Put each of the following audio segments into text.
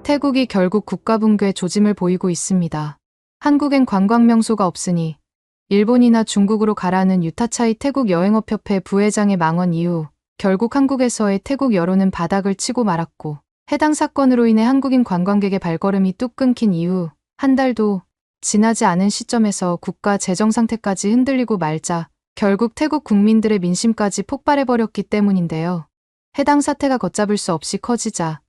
태국이 결국 국가 붕괴 조짐을 보이고 있습니다. 한국엔 관광 명소가 없으니 일본이나 중국으로 가라는 유타차이 태국 여행업협회 부회장의 망언 이후 결국 한국에서의 태국 여론은 바닥을 치고 말았고, 해당 사건으로 인해 한국인 관광객의 발걸음이 뚝 끊긴 이후 한 달도 지나지 않은 시점에서 국가 재정 상태까지 흔들리고 말자 결국 태국 국민들의 민심까지 폭발해버렸기 때문인데요. 해당 사태가 걷잡을 수 없이 커지자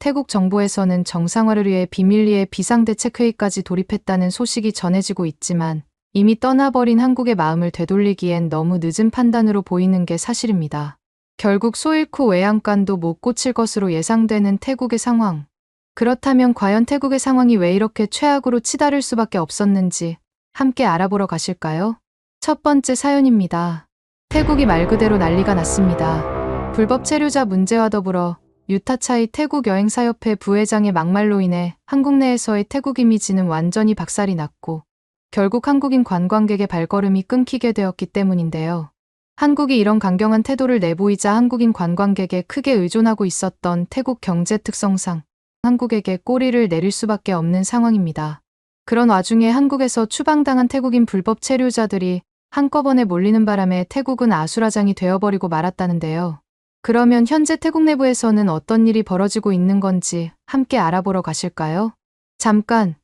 태국 정부에서는 정상화를 위해 비밀리에 비상대책회의까지 돌입했다는 소식이 전해지고 있지만, 이미 떠나버린 한국의 마음을 되돌리기엔 너무 늦은 판단으로 보이는 게 사실입니다. 결국 소 잃고 외양간도 못 고칠 것으로 예상되는 태국의 상황. 그렇다면 과연 태국의 상황이 왜 이렇게 최악으로 치달을 수밖에 없었는지 함께 알아보러 가실까요? 첫 번째 사연입니다. 태국이 말 그대로 난리가 났습니다. 불법 체류자 문제와 더불어 유타차이 태국 여행사협회 부회장의 막말로 인해 한국 내에서의 태국 이미지는 완전히 박살이 났고, 결국 한국인 관광객의 발걸음이 끊기게 되었기 때문인데요. 한국이 이런 강경한 태도를 내보이자 한국인 관광객에 크게 의존하고 있었던 태국 경제 특성상 한국에게 꼬리를 내릴 수밖에 없는 상황입니다. 그런 와중에 한국에서 추방당한 태국인 불법 체류자들이 한꺼번에 몰리는 바람에 태국은 아수라장이 되어버리고 말았다는데요. 그러면 현재 태국 내부에서는 어떤 일이 벌어지고 있는 건지 함께 알아보러 가실까요? 잠깐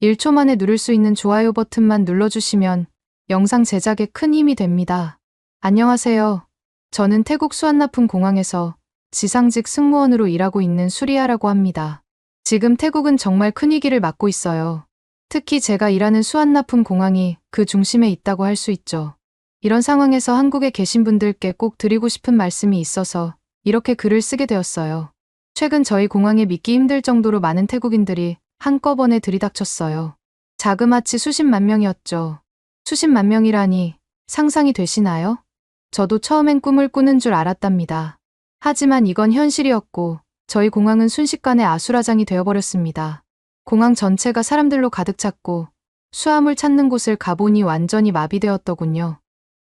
1초 만에 누를 수 있는 좋아요 버튼만 눌러주시면 영상 제작에 큰 힘이 됩니다. 안녕하세요. 저는 태국 수완나푼 공항에서 지상직 승무원으로 일하고 있는 수리아라고 합니다. 지금 태국은 정말 큰 위기를 맞고 있어요. 특히 제가 일하는 수완나푼 공항이 그 중심에 있다고 할 수 있죠. 이런 상황에서 한국에 계신 분들께 꼭 드리고 싶은 말씀이 있어서 이렇게 글을 쓰게 되었어요. 최근 저희 공항에 믿기 힘들 정도로 많은 태국인들이 한꺼번에 들이닥쳤어요. 자그마치 수십만 명이었죠. 수십만 명이라니 상상이 되시나요? 저도 처음엔 꿈을 꾸는 줄 알았답니다. 하지만 이건 현실이었고 저희 공항은 순식간에 아수라장이 되어버렸습니다. 공항 전체가 사람들로 가득 찼고 수화물 찾는 곳을 가보니 완전히 마비되었더군요.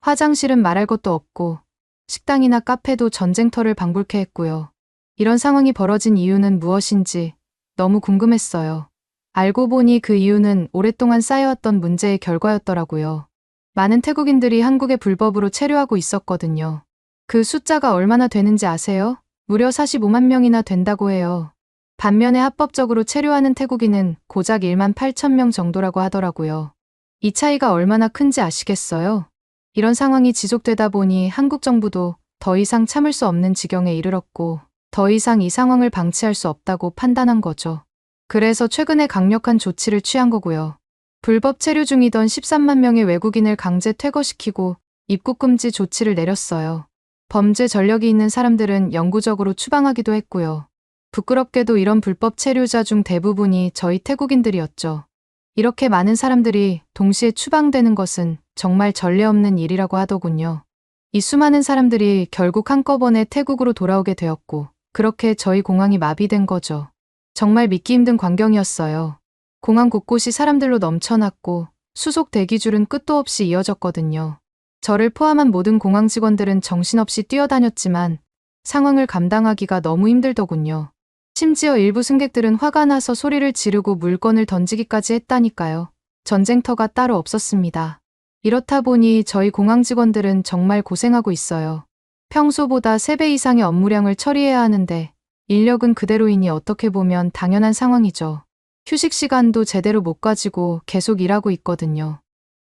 화장실은 말할 것도 없고 식당이나 카페도 전쟁터를 방불케 했고요. 이런 상황이 벌어진 이유는 무엇인지 너무 궁금했어요. 알고 보니 그 이유는 오랫동안 쌓여왔던 문제의 결과였더라고요. 많은 태국인들이 한국에 불법으로 체류하고 있었거든요. 그 숫자가 얼마나 되는지 아세요? 무려 45만 명이나 된다고 해요. 반면에 합법적으로 체류하는 태국인은 고작 1만 8천 명 정도라고 하더라고요. 이 차이가 얼마나 큰지 아시겠어요? 이런 상황이 지속되다 보니 한국 정부도 더 이상 참을 수 없는 지경에 이르렀고, 더 이상 이 상황을 방치할 수 없다고 판단한 거죠. 그래서 최근에 강력한 조치를 취한 거고요. 불법 체류 중이던 13만 명의 외국인을 강제 퇴거시키고 입국 금지 조치를 내렸어요. 범죄 전력이 있는 사람들은 영구적으로 추방하기도 했고요. 부끄럽게도 이런 불법 체류자 중 대부분이 저희 태국인들이었죠. 이렇게 많은 사람들이 동시에 추방되는 것은 정말 전례 없는 일이라고 하더군요. 이 수많은 사람들이 결국 한꺼번에 태국으로 돌아오게 되었고, 그렇게 저희 공항이 마비된 거죠. 정말 믿기 힘든 광경이었어요. 공항 곳곳이 사람들로 넘쳐났고 수속 대기줄은 끝도 없이 이어졌거든요. 저를 포함한 모든 공항 직원들은 정신없이 뛰어다녔지만 상황을 감당하기가 너무 힘들더군요. 심지어 일부 승객들은 화가 나서 소리를 지르고 물건을 던지기까지 했다니까요. 전쟁터가 따로 없었습니다. 이렇다 보니 저희 공항 직원들은 정말 고생하고 있어요. 평소보다 3배 이상의 업무량을 처리해야 하는데 인력은 그대로이니 어떻게 보면 당연한 상황이죠. 휴식 시간도 제대로 못 가지고 계속 일하고 있거든요.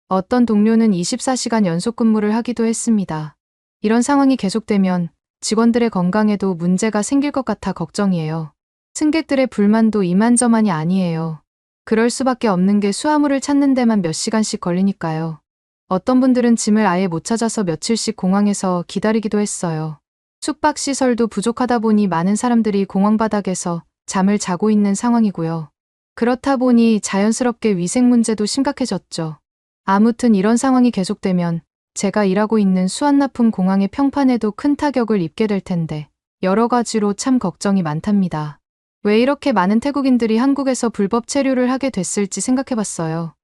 어떤 동료는 24시간 연속 근무를 하기도 했습니다. 이런 상황이 계속되면 직원들의 건강에도 문제가 생길 것 같아 걱정이에요. 승객들의 불만도 이만저만이 아니에요. 그럴 수밖에 없는 게 수화물을 찾는 데만 몇 시간씩 걸리니까요. 어떤 분들은 짐을 아예 못 찾아서 며칠씩 공항에서 기다리기도 했어요. 숙박시설도 부족하다 보니 많은 사람들이 공항 바닥에서 잠을 자고 있는 상황이고요. 그렇다 보니 자연스럽게 위생 문제도 심각해졌죠. 아무튼 이런 상황이 계속되면 제가 일하고 있는 수완나푼 공항의 평판에도 큰 타격을 입게 될 텐데 여러 가지로 참 걱정이 많답니다. 왜 이렇게 많은 태국인들이 한국에서 불법 체류를 하게 됐을지 생각해봤어요.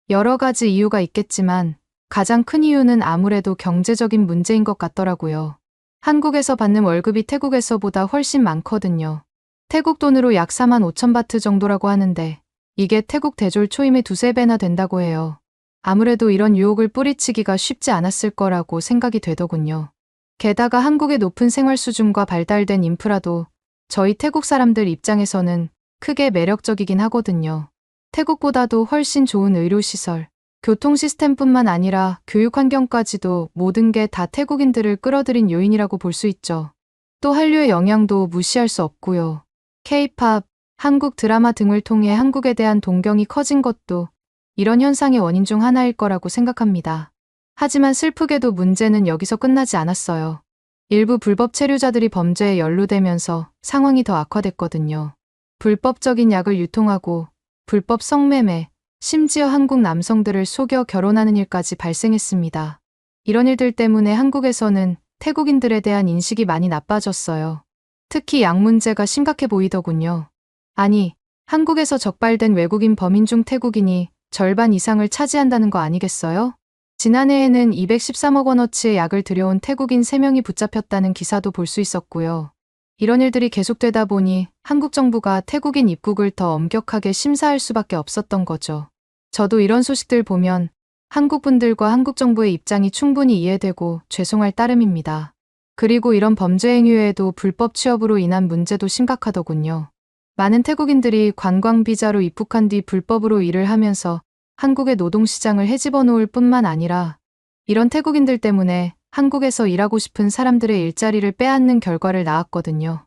여러 가지 이유가 있겠지만 가장 큰 이유는 아무래도 경제적인 문제인 것 같더라고요. 한국에서 받는 월급이 태국에서보다 훨씬 많거든요. 태국 돈으로 약 45,000바트 정도라고 하는데 이게 태국 대졸 초임의 두세 배나 된다고 해요. 아무래도 이런 유혹을 뿌리치기가 쉽지 않았을 거라고 생각이 되더군요. 게다가 한국의 높은 생활 수준과 발달된 인프라도 저희 태국 사람들 입장에서는 크게 매력적이긴 하거든요. 태국보다도 훨씬 좋은 의료시설, 교통 시스템뿐만 아니라 교육 환경까지도 모든 게 다 태국인들을 끌어들인 요인이라고 볼 수 있죠. 또 한류의 영향도 무시할 수 없고요. K-팝, 한국 드라마 등을 통해 한국에 대한 동경이 커진 것도 이런 현상의 원인 중 하나일 거라고 생각합니다. 하지만 슬프게도 문제는 여기서 끝나지 않았어요. 일부 불법 체류자들이 범죄에 연루되면서 상황이 더 악화됐거든요. 불법적인 약을 유통하고 불법 성매매, 심지어 한국 남성들을 속여 결혼하는 일까지 발생했습니다. 이런 일들 때문에 한국에서는 태국인들에 대한 인식이 많이 나빠졌어요. 특히 약 문제가 심각해 보이더군요. 아니, 한국에서 적발된 외국인 범인 중 태국인이 절반 이상을 차지한다는 거 아니겠어요? 지난해에는 213억 원어치의 약을 들여온 태국인 3명이 붙잡혔다는 기사도 볼 수 있었고요. 이런 일들이 계속되다 보니 한국 정부가 태국인 입국을 더 엄격하게 심사할 수밖에 없었던 거죠. 저도 이런 소식들 보면 한국 분들과 한국 정부의 입장이 충분히 이해되고 죄송할 따름입니다. 그리고 이런 범죄 행위 외에도 불법 취업으로 인한 문제도 심각하더군요. 많은 태국인들이 관광 비자로 입국한 뒤 불법으로 일을 하면서 한국의 노동시장을 헤집어 놓을 뿐만 아니라 이런 태국인들 때문에 한국에서 일하고 싶은 사람들의 일자리를 빼앗는 결과를 낳았거든요.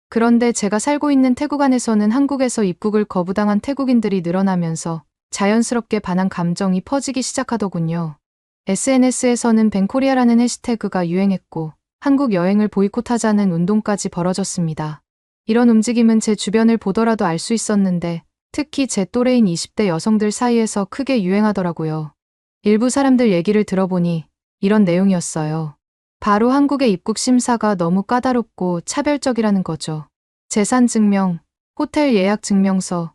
그런데 제가 살고 있는 태국 안에서는 한국에서 입국을 거부당한 태국인들이 늘어나면서 자연스럽게 반한 감정이 퍼지기 시작하더군요. SNS에서는 뱅코리아라는 해시태그가 유행했고 한국 여행을 보이콧하자는 운동까지 벌어졌습니다. 이런 움직임은 제 주변을 보더라도 알 수 있었는데 특히 제 또래인 20대 여성들 사이에서 크게 유행하더라고요. 일부 사람들 얘기를 들어보니 이런 내용이었어요. 바로 한국의 입국 심사가 너무 까다롭고 차별적이라는 거죠. 재산 증명, 호텔 예약 증명서,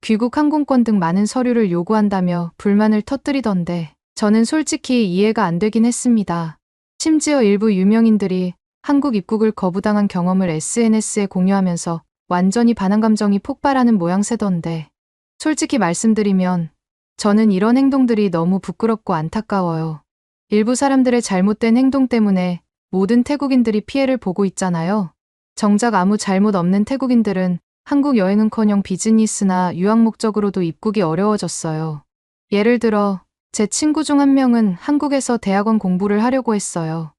귀국 항공권 등 많은 서류를 요구한다며 불만을 터뜨리던데 저는 솔직히 이해가 안 되긴 했습니다. 심지어 일부 유명인들이 한국 입국을 거부당한 경험을 SNS에 공유하면서 완전히 반한 감정이 폭발하는 모양새던데 솔직히 말씀드리면 저는 이런 행동들이 너무 부끄럽고 안타까워요. 일부 사람들의 잘못된 행동 때문에 모든 태국인들이 피해를 보고 있잖아요. 정작 아무 잘못 없는 태국인들은 한국 여행은커녕 비즈니스나 유학 목적으로도 입국이 어려워졌어요. 예를 들어 제 친구 중 한 명은 한국에서 대학원 공부를 하려고 했어요.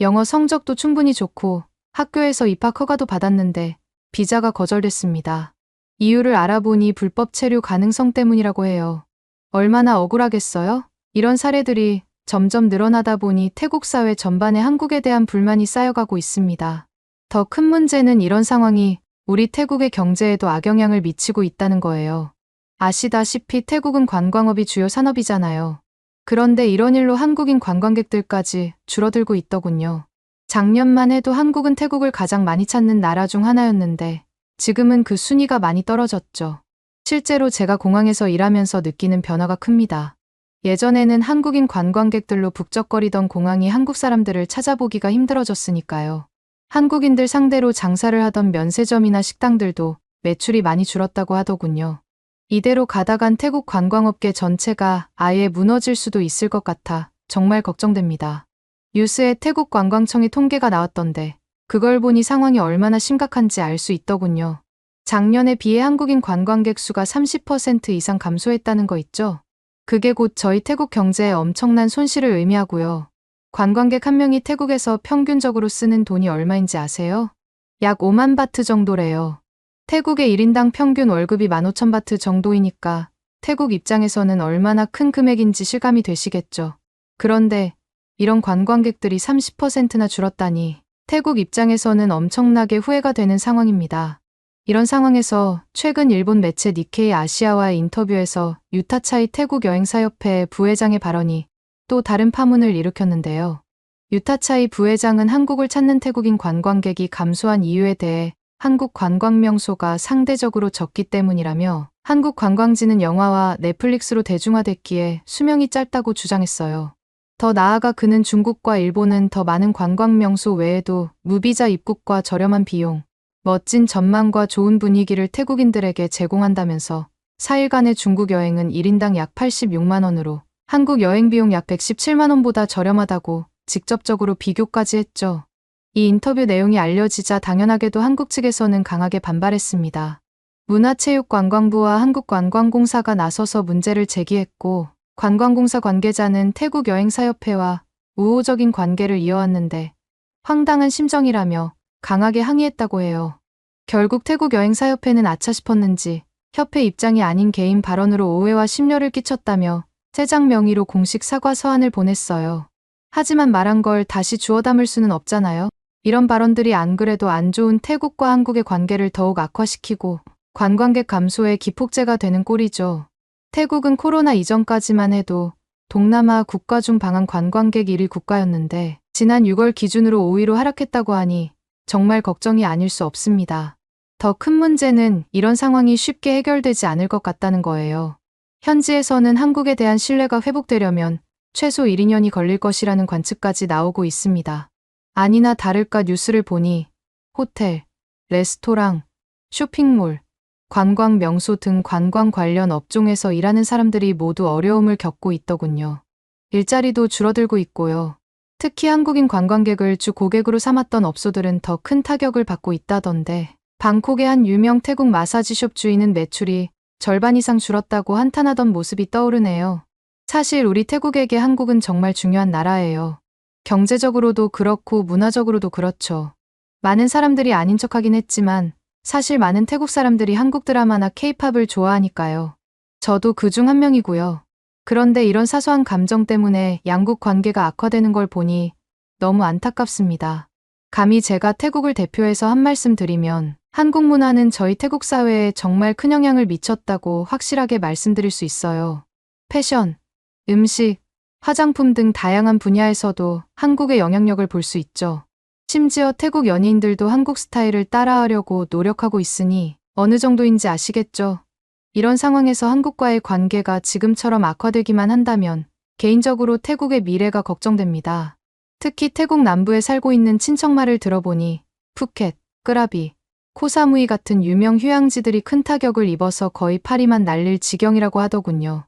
영어 성적도 충분히 좋고 학교에서 입학 허가도 받았는데 비자가 거절됐습니다. 이유를 알아보니 불법 체류 가능성 때문이라고 해요. 얼마나 억울하겠어요? 이런 사례들이 점점 늘어나다 보니 태국 사회 전반에 한국에 대한 불만이 쌓여가고 있습니다. 더 큰 문제는 이런 상황이 우리 태국의 경제에도 악영향을 미치고 있다는 거예요. 아시다시피 태국은 관광업이 주요 산업이잖아요. 그런데 이런 일로 한국인 관광객들까지 줄어들고 있더군요. 작년만 해도 한국은 태국을 가장 많이 찾는 나라 중 하나였는데 지금은 그 순위가 많이 떨어졌죠. 실제로 제가 공항에서 일하면서 느끼는 변화가 큽니다. 예전에는 한국인 관광객들로 북적거리던 공항이 한국 사람들을 찾아보기가 힘들어졌으니까요. 한국인들 상대로 장사를 하던 면세점이나 식당들도 매출이 많이 줄었다고 하더군요. 이대로 가다간 태국 관광업계 전체가 아예 무너질 수도 있을 것 같아 정말 걱정됩니다. 뉴스에 태국 관광청의 통계가 나왔던데 그걸 보니 상황이 얼마나 심각한지 알 수 있더군요. 작년에 비해 한국인 관광객 수가 30% 이상 감소했다는 거 있죠? 그게 곧 저희 태국 경제에 엄청난 손실을 의미하고요. 관광객 한 명이 태국에서 평균적으로 쓰는 돈이 얼마인지 아세요? 약 5만 바트 정도래요. 태국의 1인당 평균 월급이 15,000바트 정도이니까 태국 입장에서는 얼마나 큰 금액인지 실감이 되시겠죠. 그런데 이런 관광객들이 30%나 줄었다니 태국 입장에서는 엄청나게 후회가 되는 상황입니다. 이런 상황에서 최근 일본 매체 니케이 아시아와의 인터뷰에서 유타차이 태국여행사협회 부회장의 발언이 또 다른 파문을 일으켰는데요. 유타차이 부회장은 한국을 찾는 태국인 관광객이 감소한 이유에 대해 한국 관광 명소가 상대적으로 적기 때문이라며 한국 관광지는 영화와 넷플릭스로 대중화됐기에 수명이 짧다고 주장했어요. 더 나아가 그는 중국과 일본은 더 많은 관광 명소 외에도 무비자 입국과 저렴한 비용, 멋진 전망과 좋은 분위기를 태국인들에게 제공한다면서 4일간의 중국 여행은 1인당 약 86만 원으로 한국 여행 비용 약 117만 원보다 저렴하다고 직접적으로 비교까지 했죠. 이 인터뷰 내용이 알려지자 당연하게도 한국 측에서는 강하게 반발했습니다. 문화체육관광부와 한국관광공사가 나서서 문제를 제기했고, 관광공사 관계자는 태국 여행사협회와 우호적인 관계를 이어왔는데 황당한 심정이라며 강하게 항의했다고 해요. 결국 태국 여행사협회는 아차 싶었는지 협회 입장이 아닌 개인 발언으로 오해와 심려를 끼쳤다며 회장 명의로 공식 사과 서한을 보냈어요. 하지만 말한 걸 다시 주워 담을 수는 없잖아요. 이런 발언들이 안 그래도 안 좋은 태국과 한국의 관계를 더욱 악화시키고 관광객 감소에 기폭제가 되는 꼴이죠. 태국은 코로나 이전까지만 해도 동남아 국가 중 방한 관광객 1위 국가였는데 지난 6월 기준으로 5위로 하락했다고 하니 정말 걱정이 아닐 수 없습니다. 더 큰 문제는 이런 상황이 쉽게 해결되지 않을 것 같다는 거예요. 현지에서는 한국에 대한 신뢰가 회복되려면 최소 1, 2년이 걸릴 것이라는 관측까지 나오고 있습니다. 아니나 다를까 뉴스를 보니 호텔, 레스토랑, 쇼핑몰, 관광 명소 등 관광 관련 업종에서 일하는 사람들이 모두 어려움을 겪고 있더군요. 일자리도 줄어들고 있고요. 특히 한국인 관광객을 주 고객으로 삼았던 업소들은 더 큰 타격을 받고 있다던데 방콕의 한 유명 태국 마사지숍 주인은 매출이 절반 이상 줄었다고 한탄하던 모습이 떠오르네요. 사실 우리 태국에게 한국은 정말 중요한 나라예요. 경제적으로도 그렇고 문화적으로도 그렇죠. 많은 사람들이 아닌 척하긴 했지만 사실 많은 태국 사람들이 한국 드라마나 케이팝을 좋아하니까요. 저도 그중 한 명이고요. 그런데 이런 사소한 감정 때문에 양국 관계가 악화되는 걸 보니 너무 안타깝습니다. 감히 제가 태국을 대표해서 한 말씀 드리면 한국 문화는 저희 태국 사회에 정말 큰 영향을 미쳤다고 확실하게 말씀드릴 수 있어요. 패션, 음식, 화장품 등 다양한 분야에서도 한국의 영향력을 볼 수 있죠. 심지어 태국 연예인들도 한국 스타일을 따라하려고 노력하고 있으니 어느 정도인지 아시겠죠? 이런 상황에서 한국과의 관계가 지금처럼 악화되기만 한다면 개인적으로 태국의 미래가 걱정됩니다. 특히 태국 남부에 살고 있는 친척 말을 들어보니 푸켓, 끄라비, 코사무이 같은 유명 휴양지들이 큰 타격을 입어서 거의 파리만 날릴 지경이라고 하더군요.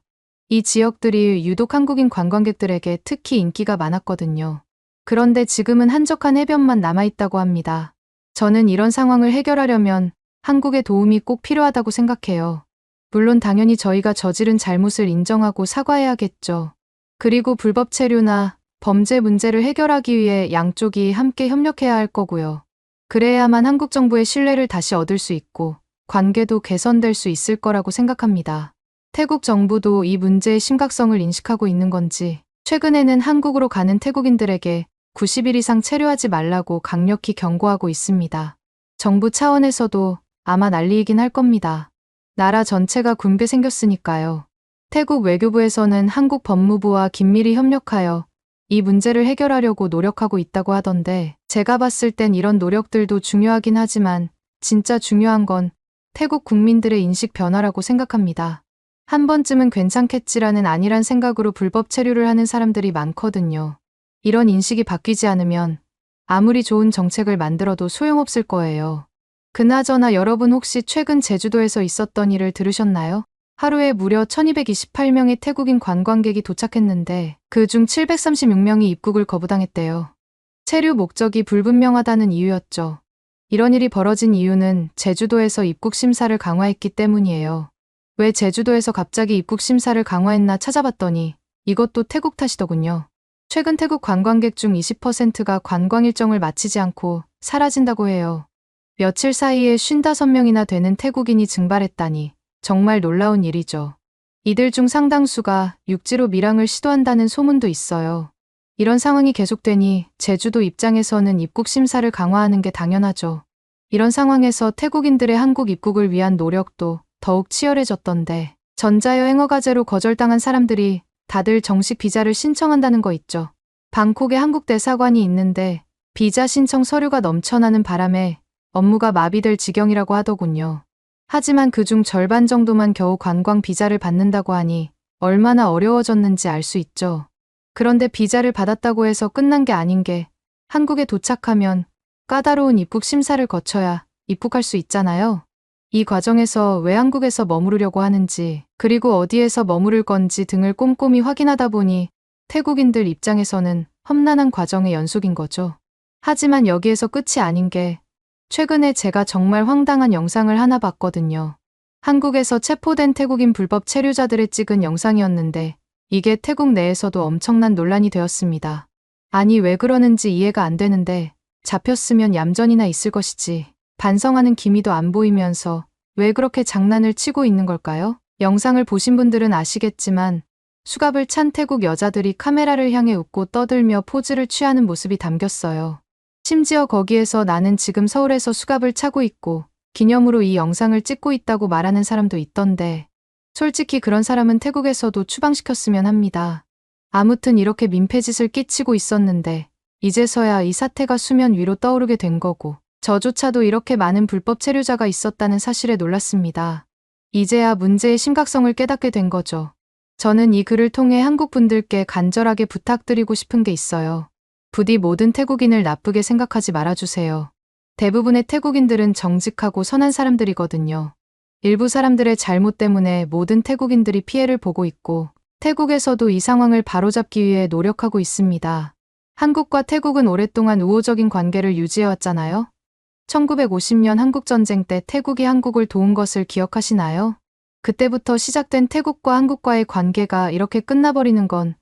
이 지역들이 유독 한국인 관광객들에게 특히 인기가 많았거든요. 그런데 지금은 한적한 해변만 남아있다고 합니다. 저는 이런 상황을 해결하려면 한국의 도움이 꼭 필요하다고 생각해요. 물론 당연히 저희가 저지른 잘못을 인정하고 사과해야겠죠. 그리고 불법 체류나 범죄 문제를 해결하기 위해 양쪽이 함께 협력해야 할 거고요. 그래야만 한국 정부의 신뢰를 다시 얻을 수 있고 관계도 개선될 수 있을 거라고 생각합니다. 태국 정부도 이 문제의 심각성을 인식하고 있는 건지 최근에는 한국으로 가는 태국인들에게 90일 이상 체류하지 말라고 강력히 경고하고 있습니다. 정부 차원에서도 아마 난리이긴 할 겁니다. 나라 전체가 굶게 생겼으니까요. 태국 외교부에서는 한국 법무부와 긴밀히 협력하여 이 문제를 해결하려고 노력하고 있다고 하던데 제가 봤을 땐 이런 노력들도 중요하긴 하지만 진짜 중요한 건 태국 국민들의 인식 변화라고 생각합니다. 한 번쯤은 괜찮겠지라는 안일한 생각으로 불법 체류를 하는 사람들이 많거든요. 이런 인식이 바뀌지 않으면 아무리 좋은 정책을 만들어도 소용없을 거예요. 그나저나 여러분 혹시 최근 제주도에서 있었던 일을 들으셨나요? 하루에 무려 1228명의 태국인 관광객이 도착했는데 그중 736명이 입국을 거부당했대요. 체류 목적이 불분명하다는 이유였죠. 이런 일이 벌어진 이유는 제주도에서 입국 심사를 강화했기 때문이에요. 왜 제주도에서 갑자기 입국 심사를 강화했나 찾아봤더니 이것도 태국 탓이더군요. 최근 태국 관광객 중 20%가 관광 일정을 마치지 않고 사라진다고 해요. 며칠 사이에 55명이나 되는 태국인이 증발했다니 정말 놀라운 일이죠. 이들 중 상당수가 육지로 밀항을 시도한다는 소문도 있어요. 이런 상황이 계속되니 제주도 입장에서는 입국 심사를 강화하는 게 당연하죠. 이런 상황에서 태국인들의 한국 입국을 위한 노력도 더욱 치열해졌던데 전자여행 허가제로 거절당한 사람들이 다들 정식 비자를 신청한다는 거 있죠. 방콕에 한국 대사관이 있는데 비자 신청 서류가 넘쳐나는 바람에 업무가 마비될 지경이라고 하더군요. 하지만 그중 절반 정도만 겨우 관광 비자를 받는다고 하니 얼마나 어려워졌는지 알 수 있죠. 그런데 비자를 받았다고 해서 끝난 게 아닌 게 한국에 도착하면 까다로운 입국 심사를 거쳐야 입국할 수 있잖아요. 이 과정에서 왜 한국에서 머무르려고 하는지, 그리고 어디에서 머무를 건지 등을 꼼꼼히 확인하다 보니 태국인들 입장에서는 험난한 과정의 연속인 거죠. 하지만 여기에서 끝이 아닌 게 최근에 제가 정말 황당한 영상을 하나 봤거든요. 한국에서 체포된 태국인 불법 체류자들을 찍은 영상이었는데 이게 태국 내에서도 엄청난 논란이 되었습니다. 아니 왜 그러는지 이해가 안 되는데 잡혔으면 얌전히나 있을 것이지 반성하는 기미도 안 보이면서 왜 그렇게 장난을 치고 있는 걸까요? 영상을 보신 분들은 아시겠지만 수갑을 찬 태국 여자들이 카메라를 향해 웃고 떠들며 포즈를 취하는 모습이 담겼어요. 심지어 거기에서 나는 지금 서울에서 수갑을 차고 있고 기념으로 이 영상을 찍고 있다고 말하는 사람도 있던데 솔직히 그런 사람은 태국에서도 추방시켰으면 합니다. 아무튼 이렇게 민폐짓을 끼치고 있었는데 이제서야 이 사태가 수면 위로 떠오르게 된 거고 저조차도 이렇게 많은 불법 체류자가 있었다는 사실에 놀랐습니다. 이제야 문제의 심각성을 깨닫게 된 거죠. 저는 이 글을 통해 한국 분들께 간절하게 부탁드리고 싶은 게 있어요. 부디 모든 태국인을 나쁘게 생각하지 말아주세요. 대부분의 태국인들은 정직하고 선한 사람들이거든요. 일부 사람들의 잘못 때문에 모든 태국인들이 피해를 보고 있고 태국에서도 이 상황을 바로잡기 위해 노력하고 있습니다. 한국과 태국은 오랫동안 우호적인 관계를 유지해왔잖아요. 1950년 한국전쟁 때 태국이 한국을 도운 것을 기억하시나요? 그때부터 시작된 태국과 한국과의 관계가 이렇게 끝나버리는 건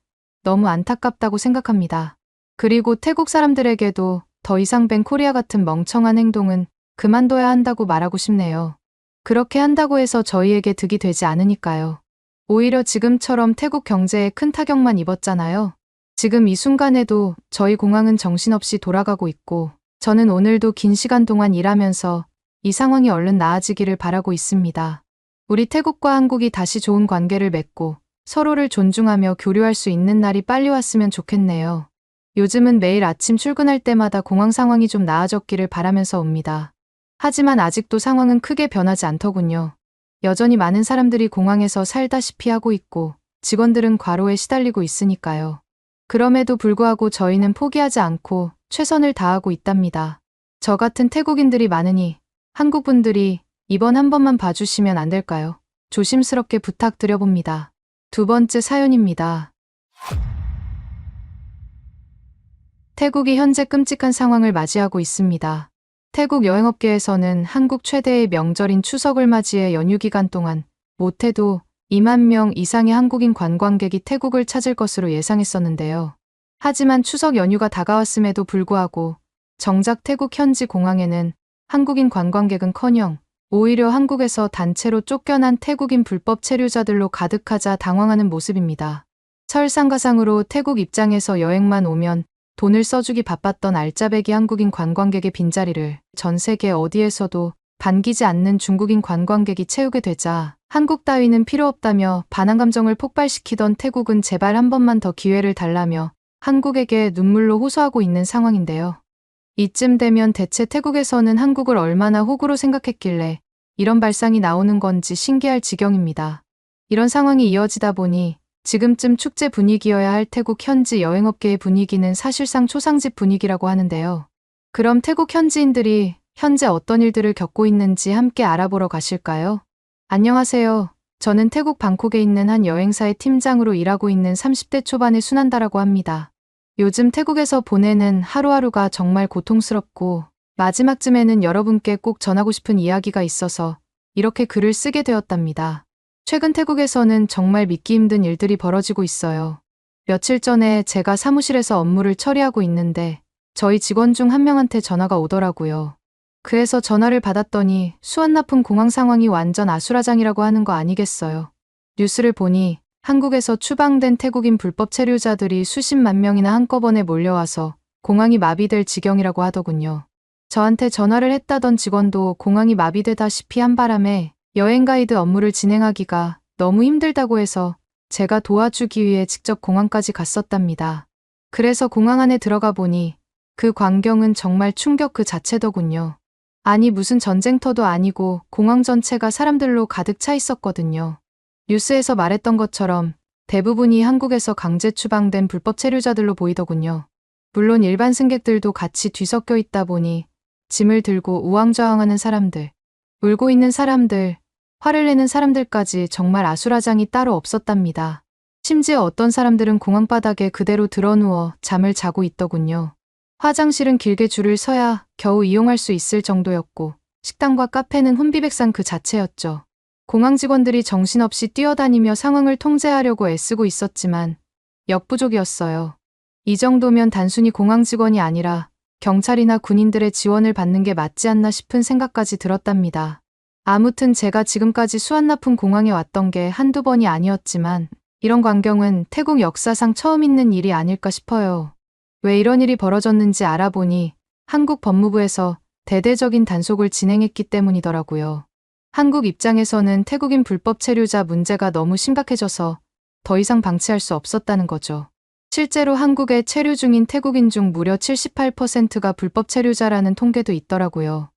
너무 안타깝다고 생각합니다. 그리고 태국 사람들에게도 더 이상 뱅코리아 같은 멍청한 행동은 그만둬야 한다고 말하고 싶네요. 그렇게 한다고 해서 저희에게 득이 되지 않으니까요. 오히려 지금처럼 태국 경제에 큰 타격만 입었잖아요. 지금 이 순간에도 저희 공항은 정신없이 돌아가고 있고 저는 오늘도 긴 시간 동안 일하면서 이 상황이 얼른 나아지기를 바라고 있습니다. 우리 태국과 한국이 다시 좋은 관계를 맺고 서로를 존중하며 교류할 수 있는 날이 빨리 왔으면 좋겠네요. 요즘은 매일 아침 출근할 때마다 공항 상황이 좀 나아졌기를 바라면서 옵니다. 하지만 아직도 상황은 크게 변하지 않더군요. 여전히 많은 사람들이 공항에서 살다시피 하고 있고 직원들은 과로에 시달리고 있으니까요. 그럼에도 불구하고 저희는 포기하지 않고 최선을 다하고 있답니다. 저 같은 태국인들이 많으니 한국 분들이 이번 한 번만 봐주시면 안 될까요? 조심스럽게 부탁드려봅니다. 두 번째 사연입니다. 태국이 현재 끔찍한 상황을 맞이하고 있습니다. 태국 여행업계에서는 한국 최대의 명절인 추석을 맞이해 연휴 기간 동안 못해도 2만 명 이상의 한국인 관광객이 태국을 찾을 것으로 예상했었는데요. 하지만 추석 연휴가 다가왔음에도 불구하고 정작 태국 현지 공항에는 한국인 관광객은커녕 오히려 한국에서 단체로 쫓겨난 태국인 불법 체류자들로 가득하자 당황하는 모습입니다. 설상가상으로 태국 입장에서 여행만 오면 돈을 써주기 바빴던 알짜배기 한국인 관광객의 빈자리를 전 세계 어디에서도 반기지 않는 중국인 관광객이 채우게 되자 한국 따위는 필요 없다며 반항 감정을 폭발시키던 태국은 제발 한 번만 더 기회를 달라며 한국에게 눈물로 호소하고 있는 상황인데요. 이쯤 되면 대체 태국에서는 한국을 얼마나 호구로 생각했길래 이런 발상이 나오는 건지 신기할 지경입니다. 이런 상황이 이어지다 보니 지금쯤 축제 분위기여야 할 태국 현지 여행업계의 분위기는 사실상 초상집 분위기라고 하는데요. 그럼 태국 현지인들이 현재 어떤 일들을 겪고 있는지 함께 알아보러 가실까요? 안녕하세요. 저는 태국 방콕에 있는 한 여행사의 팀장으로 일하고 있는 30대 초반의 순한다라고 합니다. 요즘 태국에서 보내는 하루하루가 정말 고통스럽고 마지막쯤에는 여러분께 꼭 전하고 싶은 이야기가 있어서 이렇게 글을 쓰게 되었답니다. 최근 태국에서는 정말 믿기 힘든 일들이 벌어지고 있어요. 며칠 전에 제가 사무실에서 업무를 처리하고 있는데 저희 직원 중 한 명한테 전화가 오더라고요. 그래서 전화를 받았더니 수완나품 공항 상황이 완전 아수라장이라고 하는 거 아니겠어요. 뉴스를 보니 한국에서 추방된 태국인 불법 체류자들이 수십만 명이나 한꺼번에 몰려와서 공항이 마비될 지경이라고 하더군요. 저한테 전화를 했다던 직원도 공항이 마비되다시피 한 바람에 여행 가이드 업무를 진행하기가 너무 힘들다고 해서 제가 도와주기 위해 직접 공항까지 갔었답니다. 그래서 공항 안에 들어가 보니 그 광경은 정말 충격 그 자체더군요. 아니 무슨 전쟁터도 아니고 공항 전체가 사람들로 가득 차 있었거든요. 뉴스에서 말했던 것처럼 대부분이 한국에서 강제 추방된 불법 체류자들로 보이더군요. 물론 일반 승객들도 같이 뒤섞여 있다 보니 짐을 들고 우왕좌왕하는 사람들, 울고 있는 사람들, 화를 내는 사람들까지 정말 아수라장이 따로 없었답니다. 심지어 어떤 사람들은 공항 바닥에 그대로 드러누워 잠을 자고 있더군요. 화장실은 길게 줄을 서야 겨우 이용할 수 있을 정도였고 식당과 카페는 혼비백산 그 자체였죠. 공항 직원들이 정신없이 뛰어다니며 상황을 통제하려고 애쓰고 있었지만 역부족이었어요. 이 정도면 단순히 공항 직원이 아니라 경찰이나 군인들의 지원을 받는 게 맞지 않나 싶은 생각까지 들었답니다. 아무튼 제가 지금까지 수완나푼 공항에 왔던 게 한두 번이 아니었지만 이런 광경은 태국 역사상 처음 있는 일이 아닐까 싶어요. 왜 이런 일이 벌어졌는지 알아보니 한국 법무부에서 대대적인 단속을 진행했기 때문이더라고요. 한국 입장에서는 태국인 불법 체류자 문제가 너무 심각해져서 더 이상 방치할 수 없었다는 거죠. 실제로 한국에 체류 중인 태국인 중 무려 78%가 불법 체류자라는 통계도 있더라고요.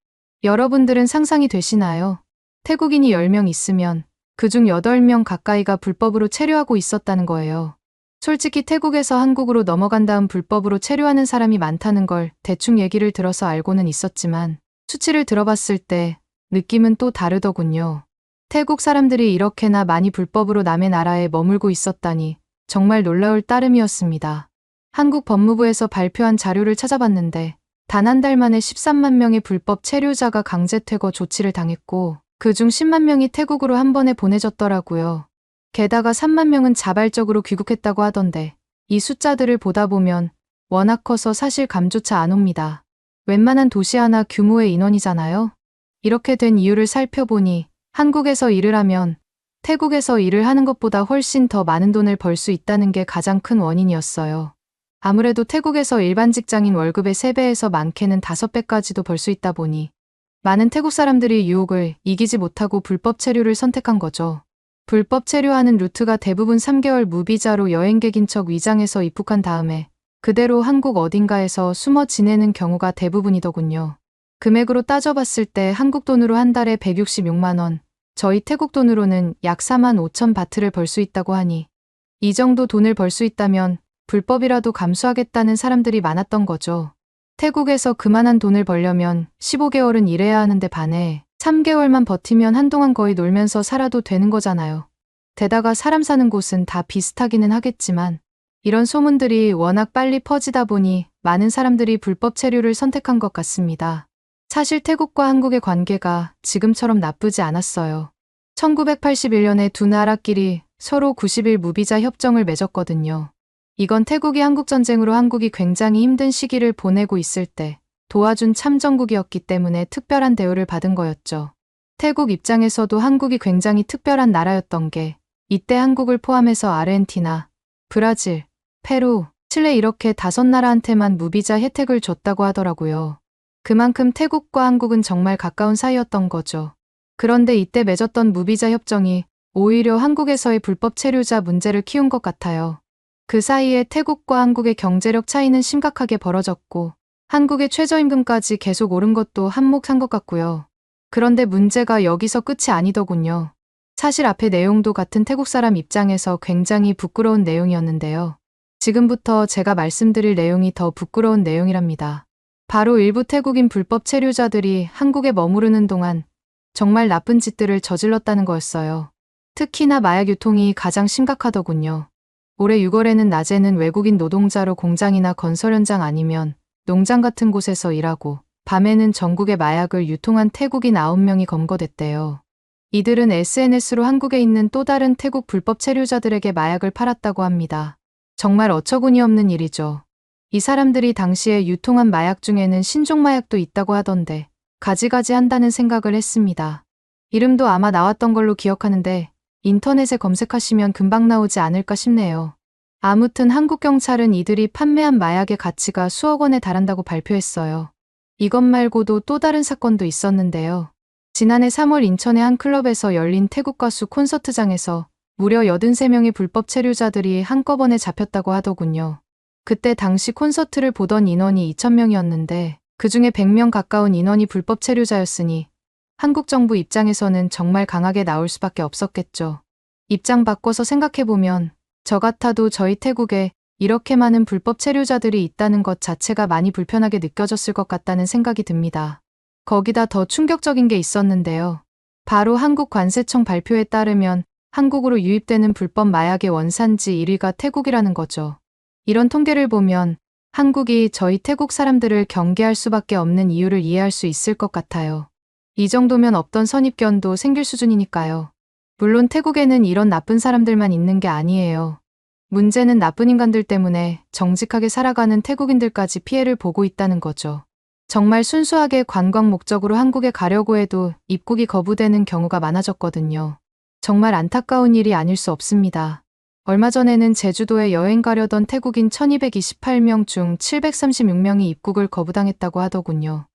여러분들은 상상이 되시나요? 태국인이 10명 있으면 그중 8명 가까이가 불법으로 체류하고 있었다는 거예요. 솔직히 태국에서 한국으로 넘어간 다음 불법으로 체류하는 사람이 많다는 걸 대충 얘기를 들어서 알고는 있었지만 수치를 들어봤을 때 느낌은 또 다르더군요. 태국 사람들이 이렇게나 많이 불법으로 남의 나라에 머물고 있었다니 정말 놀라울 따름이었습니다. 한국 법무부에서 발표한 자료를 찾아봤는데 단 한 달 만에 13만 명의 불법 체류자가 강제 퇴거 조치를 당했고 그중 10만 명이 태국으로 한 번에 보내졌더라고요. 게다가 3만 명은 자발적으로 귀국했다고 하던데 이 숫자들을 보다 보면 워낙 커서 사실 감조차 안 옵니다. 웬만한 도시 하나 규모의 인원이잖아요. 이렇게 된 이유를 살펴보니 한국에서 일을 하면 태국에서 일을 하는 것보다 훨씬 더 많은 돈을 벌 수 있다는 게 가장 큰 원인이었어요. 아무래도 태국에서 일반 직장인 월급의 3배에서 많게는 5배까지도 벌 수 있다 보니 많은 태국 사람들이 유혹을 이기지 못하고 불법 체류를 선택한 거죠. 불법 체류하는 루트가 대부분 3개월 무비자로 여행객인 척 위장해서 입국한 다음에 그대로 한국 어딘가에서 숨어 지내는 경우가 대부분이더군요. 금액으로 따져봤을 때 한국 돈으로 한 달에 166만 원, 저희 태국 돈으로는 약 4만 5천 바트를 벌 수 있다고 하니 이 정도 돈을 벌 수 있다면 불법이라도 감수하겠다는 사람들이 많았던 거죠. 태국에서 그만한 돈을 벌려면 15개월은 일해야 하는데 반해 3개월만 버티면 한동안 거의 놀면서 살아도 되는 거잖아요. 게다가 사람 사는 곳은 다 비슷하기는 하겠지만 이런 소문들이 워낙 빨리 퍼지다 보니 많은 사람들이 불법 체류를 선택한 것 같습니다. 사실 태국과 한국의 관계가 지금처럼 나쁘지 않았어요. 1981년에 두 나라끼리 서로 90일 무비자 협정을 맺었거든요. 이건 태국이 한국전쟁으로 한국이 굉장히 힘든 시기를 보내고 있을 때 도와준 참전국이었기 때문에 특별한 대우를 받은 거였죠. 태국 입장에서도 한국이 굉장히 특별한 나라였던 게 이때 한국을 포함해서 아르헨티나, 브라질, 페루, 칠레 이렇게 5나라한테만 무비자 혜택을 줬다고 하더라고요. 그만큼 태국과 한국은 정말 가까운 사이였던 거죠. 그런데 이때 맺었던 무비자 협정이 오히려 한국에서의 불법 체류자 문제를 키운 것 같아요. 그 사이에 태국과 한국의 경제력 차이는 심각하게 벌어졌고 한국의 최저임금까지 계속 오른 것도 한몫한 것 같고요. 그런데 문제가 여기서 끝이 아니더군요. 사실 앞의 내용도 같은 태국 사람 입장에서 굉장히 부끄러운 내용이었는데요. 지금부터 제가 말씀드릴 내용이 더 부끄러운 내용이랍니다. 바로 일부 태국인 불법 체류자들이 한국에 머무르는 동안 정말 나쁜 짓들을 저질렀다는 거였어요. 특히나 마약 유통이 가장 심각하더군요. 올해 6월에는 낮에는 외국인 노동자로 공장이나 건설 현장 아니면 농장 같은 곳에서 일하고 밤에는 전국에 마약을 유통한 태국인 9명이 검거됐대요. 이들은 SNS로 한국에 있는 또 다른 태국 불법 체류자들에게 마약을 팔았다고 합니다. 정말 어처구니 없는 일이죠. 이 사람들이 당시에 유통한 마약 중에는 신종 마약도 있다고 하던데 가지가지 한다는 생각을 했습니다. 이름도 아마 나왔던 걸로 기억하는데 인터넷에 검색하시면 금방 나오지 않을까 싶네요. 아무튼 한국 경찰은 이들이 판매한 마약의 가치가 수억 원에 달한다고 발표했어요. 이것 말고도 또 다른 사건도 있었는데요. 지난해 3월 인천의 한 클럽에서 열린 태국 가수 콘서트장에서 무려 83명의 불법 체류자들이 한꺼번에 잡혔다고 하더군요. 그때 당시 콘서트를 보던 인원이 2,000명이었는데 그중에 100명 가까운 인원이 불법 체류자였으니 한국 정부 입장에서는 정말 강하게 나올 수밖에 없었겠죠. 입장 바꿔서 생각해보면 저 같아도 저희 태국에 이렇게 많은 불법 체류자들이 있다는 것 자체가 많이 불편하게 느껴졌을 것 같다는 생각이 듭니다. 거기다 더 충격적인 게 있었는데요. 바로 한국관세청 발표에 따르면 한국으로 유입되는 불법 마약의 원산지 1위가 태국이라는 거죠. 이런 통계를 보면 한국이 저희 태국 사람들을 경계할 수밖에 없는 이유를 이해할 수 있을 것 같아요. 이 정도면 없던 선입견도 생길 수준이니까요. 물론 태국에는 이런 나쁜 사람들만 있는 게 아니에요. 문제는 나쁜 인간들 때문에 정직하게 살아가는 태국인들까지 피해를 보고 있다는 거죠. 정말 순수하게 관광 목적으로 한국에 가려고 해도 입국이 거부되는 경우가 많아졌거든요. 정말 안타까운 일이 아닐 수 없습니다. 얼마 전에는 제주도에 여행 가려던 태국인 1228명 중 736명이 입국을 거부당했다고 하더군요.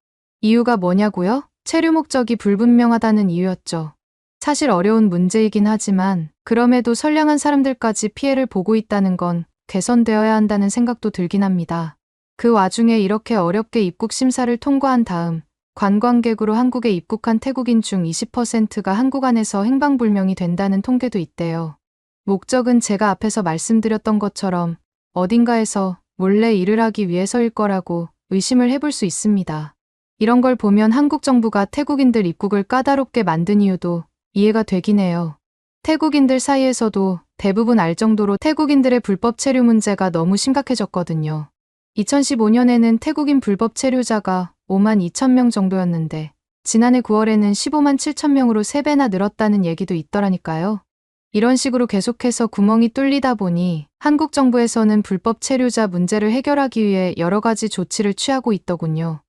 이유가 뭐냐고요? 체류 목적이 불분명하다는 이유였죠. 사실 어려운 문제이긴 하지만 그럼에도 선량한 사람들까지 피해를 보고 있다는 건 개선되어야 한다는 생각도 들긴 합니다. 그 와중에 이렇게 어렵게 입국 심사를 통과한 다음 관광객으로 한국에 입국한 태국인 중 20%가 한국 안에서 행방불명이 된다는 통계도 있대요. 목적은 제가 앞에서 말씀드렸던 것처럼 어딘가에서 몰래 일을 하기 위해서일 거라고 의심을 해볼 수 있습니다. 이런 걸 보면 한국 정부가 태국인들 입국을 까다롭게 만든 이유도 이해가 되긴 해요. 태국인들 사이에서도 대부분 알 정도로 태국인들의 불법 체류 문제가 너무 심각해졌거든요. 2015년에는 태국인 불법 체류자가 5만 2천 명 정도였는데 지난해 9월에는 15만 7천 명으로 3배나 늘었다는 얘기도 있더라니까요. 이런 식으로 계속해서 구멍이 뚫리다 보니 한국 정부에서는 불법 체류자 문제를 해결하기 위해 여러 가지 조치를 취하고 있더군요.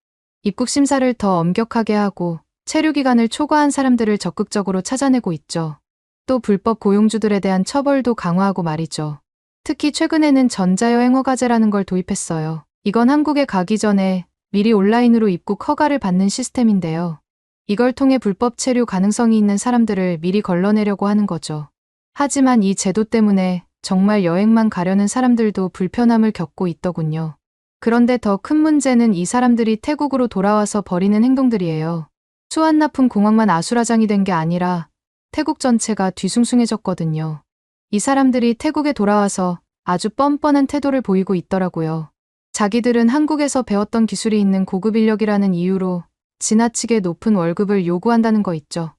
입국 심사를 더 엄격하게 하고 체류 기간을 초과한 사람들을 적극적으로 찾아내고 있죠. 또 불법 고용주들에 대한 처벌도 강화하고 말이죠. 특히 최근에는 전자여행 허가제라는 걸 도입했어요. 이건 한국에 가기 전에 미리 온라인으로 입국 허가를 받는 시스템인데요. 이걸 통해 불법 체류 가능성이 있는 사람들을 미리 걸러내려고 하는 거죠. 하지만 이 제도 때문에 정말 여행만 가려는 사람들도 불편함을 겪고 있더군요. 그런데 더 큰 문제는 이 사람들이 태국으로 돌아와서 벌이는 행동들이에요. 수완나품 공항만 아수라장이 된 게 아니라 태국 전체가 뒤숭숭해졌거든요. 이 사람들이 태국에 돌아와서 아주 뻔뻔한 태도를 보이고 있더라고요. 자기들은 한국에서 배웠던 기술이 있는 고급 인력이라는 이유로 지나치게 높은 월급을 요구한다는 거 있죠.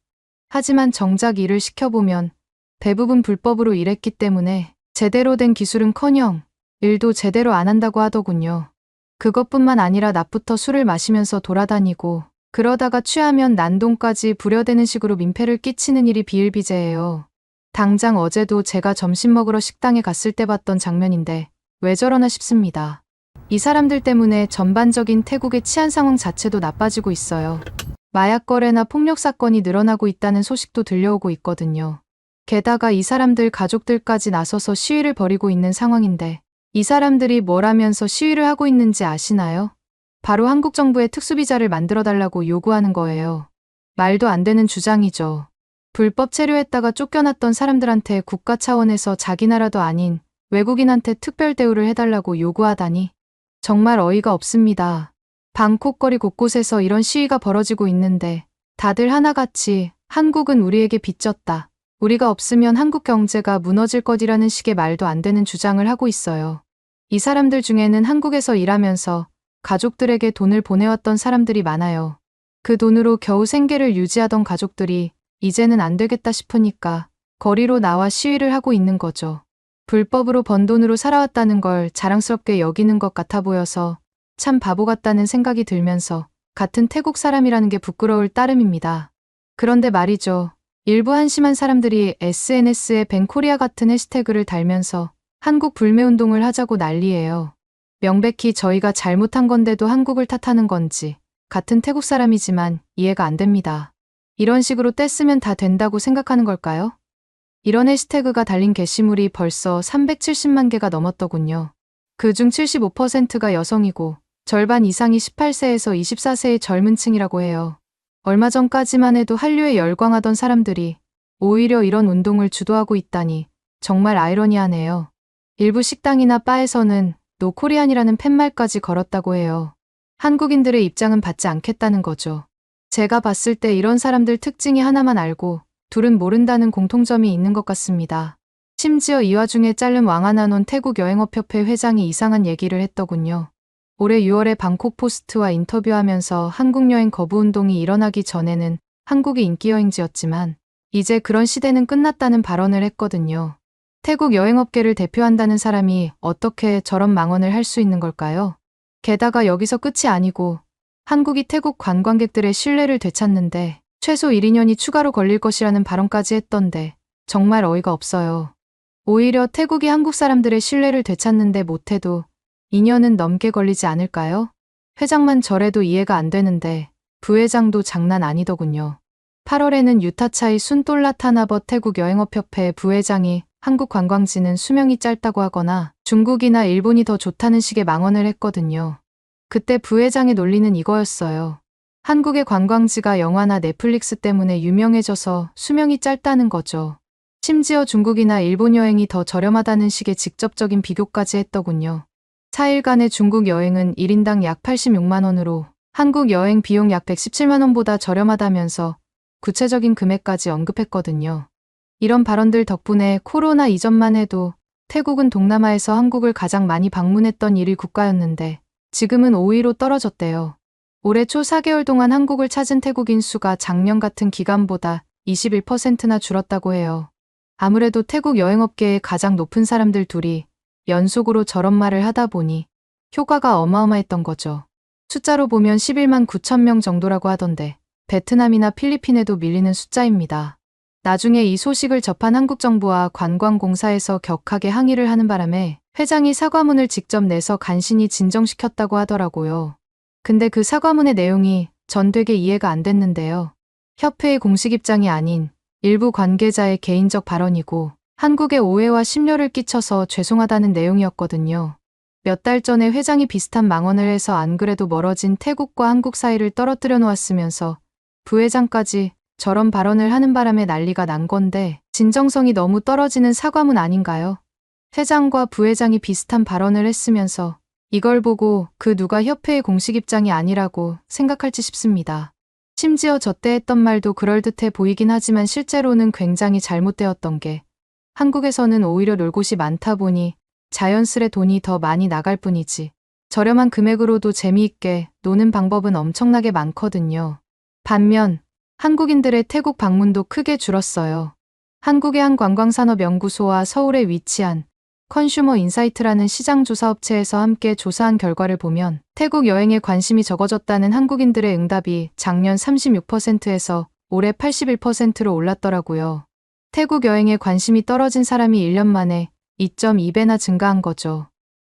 하지만 정작 일을 시켜보면 대부분 불법으로 일했기 때문에 제대로 된 기술은커녕 일도 제대로 안 한다고 하더군요. 그것뿐만 아니라 낮부터 술을 마시면서 돌아다니고 그러다가 취하면 난동까지 부려대는 식으로 민폐를 끼치는 일이 비일비재해요. 당장 어제도 제가 점심 먹으러 식당에 갔을 때 봤던 장면인데 왜 저러나 싶습니다. 이 사람들 때문에 전반적인 태국의 치안 상황 자체도 나빠지고 있어요. 마약 거래나 폭력 사건이 늘어나고 있다는 소식도 들려오고 있거든요. 게다가 이 사람들 가족들까지 나서서 시위를 벌이고 있는 상황인데 이 사람들이 뭘 하면서 시위를 하고 있는지 아시나요? 바로 한국 정부의 특수비자를 만들어달라고 요구하는 거예요. 말도 안 되는 주장이죠. 불법 체류했다가 쫓겨났던 사람들한테 국가 차원에서 자기 나라도 아닌 외국인한테 특별 대우를 해달라고 요구하다니 정말 어이가 없습니다. 방콕 거리 곳곳에서 이런 시위가 벌어지고 있는데 다들 하나같이 한국은 우리에게 빚졌다. 우리가 없으면 한국 경제가 무너질 것이라는 식의 말도 안 되는 주장을 하고 있어요. 이 사람들 중에는 한국에서 일하면서 가족들에게 돈을 보내왔던 사람들이 많아요. 그 돈으로 겨우 생계를 유지하던 가족들이 이제는 안 되겠다 싶으니까 거리로 나와 시위를 하고 있는 거죠. 불법으로 번 돈으로 살아왔다는 걸 자랑스럽게 여기는 것 같아 보여서 참 바보 같다는 생각이 들면서 같은 태국 사람이라는 게 부끄러울 따름입니다. 그런데 말이죠. 일부 한심한 사람들이 SNS에 뱅코리아 같은 해시태그를 달면서 한국 불매운동을 하자고 난리예요. 명백히 저희가 잘못한 건데도 한국을 탓하는 건지 같은 태국 사람이지만 이해가 안 됩니다. 이런 식으로 떼쓰면 다 된다고 생각하는 걸까요? 이런 해시태그가 달린 게시물이 벌써 370만 개가 넘었더군요. 그중 75%가 여성이고 절반 이상이 18세에서 24세의 젊은 층이라고 해요. 얼마 전까지만 해도 한류에 열광하던 사람들이 오히려 이런 운동을 주도하고 있다니 정말 아이러니하네요. 일부 식당이나 바에서는 노코리안이라는 팻말까지 걸었다고 해요. 한국인들의 입장은 받지 않겠다는 거죠. 제가 봤을 때 이런 사람들 특징이 하나만 알고 둘은 모른다는 공통점이 있는 것 같습니다. 심지어 이 와중에 잘른 왕아나논 태국 여행업협회 회장이 이상한 얘기를 했더군요. 올해 6월에 방콕 포스트와 인터뷰하면서 한국 여행 거부 운동이 일어나기 전에는 한국이 인기 여행지였지만 이제 그런 시대는 끝났다는 발언을 했거든요. 태국 여행업계를 대표한다는 사람이 어떻게 저런 망언을 할 수 있는 걸까요? 게다가 여기서 끝이 아니고 한국이 태국 관광객들의 신뢰를 되찾는데 최소 1, 2년이 추가로 걸릴 것이라는 발언까지 했던데 정말 어이가 없어요. 오히려 태국이 한국 사람들의 신뢰를 되찾는데 못해도 2년은 넘게 걸리지 않을까요? 회장만 저래도 이해가 안 되는데 부회장도 장난 아니더군요. 8월에는 유타차이 순돌라타나버 태국 여행업협회 부회장이 한국 관광지는 수명이 짧다고 하거나 중국이나 일본이 더 좋다는 식의 망언을 했거든요. 그때 부회장의 논리는 이거였어요. 한국의 관광지가 영화나 넷플릭스 때문에 유명해져서 수명이 짧다는 거죠. 심지어 중국이나 일본 여행이 더 저렴하다는 식의 직접적인 비교까지 했더군요. 4일간의 중국 여행은 1인당 약 86만 원으로 한국 여행 비용 약 117만 원보다 저렴하다면서 구체적인 금액까지 언급했거든요. 이런 발언들 덕분에 코로나 이전만 해도 태국은 동남아에서 한국을 가장 많이 방문했던 1위 국가였는데 지금은 5위로 떨어졌대요. 올해 초 4개월 동안 한국을 찾은 태국인 수가 작년 같은 기간보다 21%나 줄었다고 해요. 아무래도 태국 여행업계의 가장 높은 사람들 둘이 연속으로 저런 말을 하다 보니 효과가 어마어마했던 거죠. 숫자로 보면 11만 9천 명 정도라고 하던데 베트남이나 필리핀에도 밀리는 숫자입니다. 나중에 이 소식을 접한 한국 정부와 관광공사에서 격하게 항의를 하는 바람에 회장이 사과문을 직접 내서 간신히 진정시켰다고 하더라고요. 근데 그 사과문의 내용이 전 되게 이해가 안 됐는데요. 협회의 공식 입장이 아닌 일부 관계자의 개인적 발언이고 한국에 오해와 심려를 끼쳐서 죄송하다는 내용이었거든요. 몇 달 전에 회장이 비슷한 망언을 해서 안 그래도 멀어진 태국과 한국 사이를 떨어뜨려 놓았으면서 부회장까지 저런 발언을 하는 바람에 난리가 난 건데 진정성이 너무 떨어지는 사과문 아닌가요? 회장과 부회장이 비슷한 발언을 했으면서 이걸 보고 그 누가 협회의 공식 입장이 아니라고 생각할지 싶습니다. 심지어 저때 했던 말도 그럴듯해 보이긴 하지만 실제로는 굉장히 잘못되었던 게 한국에서는 오히려 놀 곳이 많다 보니 자연스레 돈이 더 많이 나갈 뿐이지 저렴한 금액으로도 재미있게 노는 방법은 엄청나게 많거든요. 반면 한국인들의 태국 방문도 크게 줄었어요. 한국의 한 관광산업연구소와 서울에 위치한 컨슈머 인사이트라는 시장조사업체에서 함께 조사한 결과를 보면 태국 여행에 관심이 적어졌다는 한국인들의 응답이 작년 36%에서 올해 81%로 올랐더라고요. 태국 여행에 관심이 떨어진 사람이 1년 만에 2.2배나 증가한 거죠.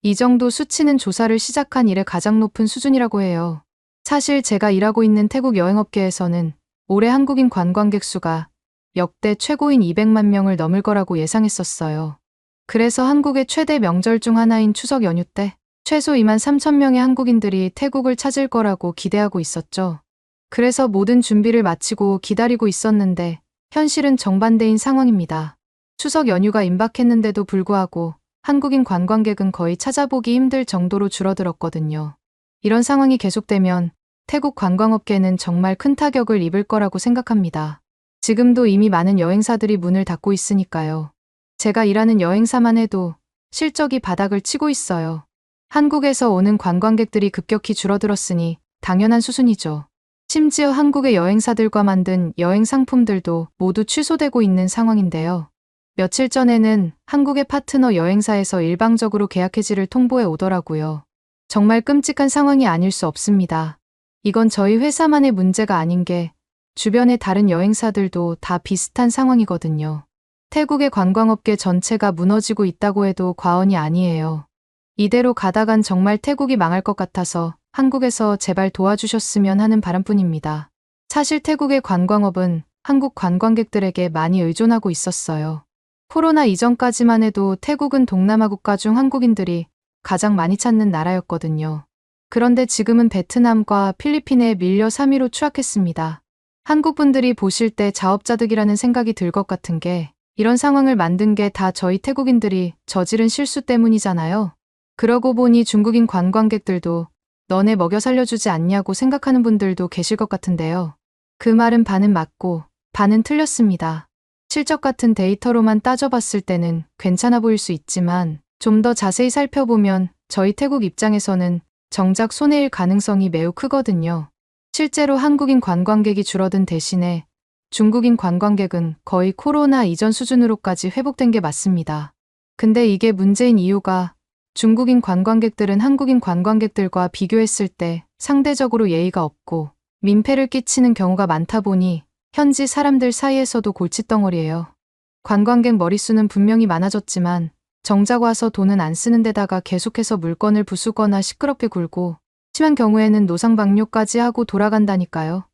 이 정도 수치는 조사를 시작한 이래 가장 높은 수준이라고 해요. 사실 제가 일하고 있는 태국 여행업계에서는 올해 한국인 관광객 수가 역대 최고인 200만 명을 넘을 거라고 예상했었어요. 그래서 한국의 최대 명절 중 하나인 추석 연휴 때 최소 2만 3천 명의 한국인들이 태국을 찾을 거라고 기대하고 있었죠. 그래서 모든 준비를 마치고 기다리고 있었는데 현실은 정반대인 상황입니다. 추석 연휴가 임박했는데도 불구하고 한국인 관광객은 거의 찾아보기 힘들 정도로 줄어들었거든요. 이런 상황이 계속되면 태국 관광업계는 정말 큰 타격을 입을 거라고 생각합니다. 지금도 이미 많은 여행사들이 문을 닫고 있으니까요. 제가 일하는 여행사만 해도 실적이 바닥을 치고 있어요. 한국에서 오는 관광객들이 급격히 줄어들었으니 당연한 수순이죠. 심지어 한국의 여행사들과 만든 여행 상품들도 모두 취소되고 있는 상황인데요. 며칠 전에는 한국의 파트너 여행사에서 일방적으로 계약 해지를 통보해 오더라고요. 정말 끔찍한 상황이 아닐 수 없습니다. 이건 저희 회사만의 문제가 아닌 게 주변의 다른 여행사들도 다 비슷한 상황이거든요. 태국의 관광업계 전체가 무너지고 있다고 해도 과언이 아니에요. 이대로 가다간 정말 태국이 망할 것 같아서 한국에서 제발 도와주셨으면 하는 바람뿐입니다. 사실 태국의 관광업은 한국 관광객들에게 많이 의존하고 있었어요. 코로나 이전까지만 해도 태국은 동남아 국가 중 한국인들이 가장 많이 찾는 나라였거든요. 그런데 지금은 베트남과 필리핀에 밀려 3위로 추락했습니다. 한국 분들이 보실 때 자업자득이라는 생각이 들 것 같은 게 이런 상황을 만든 게 다 저희 태국인들이 저지른 실수 때문이잖아요. 그러고 보니 중국인 관광객들도 너네 먹여 살려주지 않냐고 생각하는 분들도 계실 것 같은데요. 그 말은 반은 맞고 반은 틀렸습니다. 실적 같은 데이터로만 따져봤을 때는 괜찮아 보일 수 있지만 좀 더 자세히 살펴보면 저희 태국 입장에서는 정작 손해일 가능성이 매우 크거든요. 실제로 한국인 관광객이 줄어든 대신에 중국인 관광객은 거의 코로나 이전 수준으로까지 회복된 게 맞습니다. 근데 이게 문제인 이유가 중국인 관광객들은 한국인 관광객들과 비교했을 때 상대적으로 예의가 없고 민폐를 끼치는 경우가 많다 보니 현지 사람들 사이에서도 골칫덩어리예요. 관광객 머릿수는 분명히 많아졌지만 정작 와서 돈은 안 쓰는 데다가 계속해서 물건을 부수거나 시끄럽게 굴고 심한 경우에는 노상방뇨까지 하고 돌아간다니까요.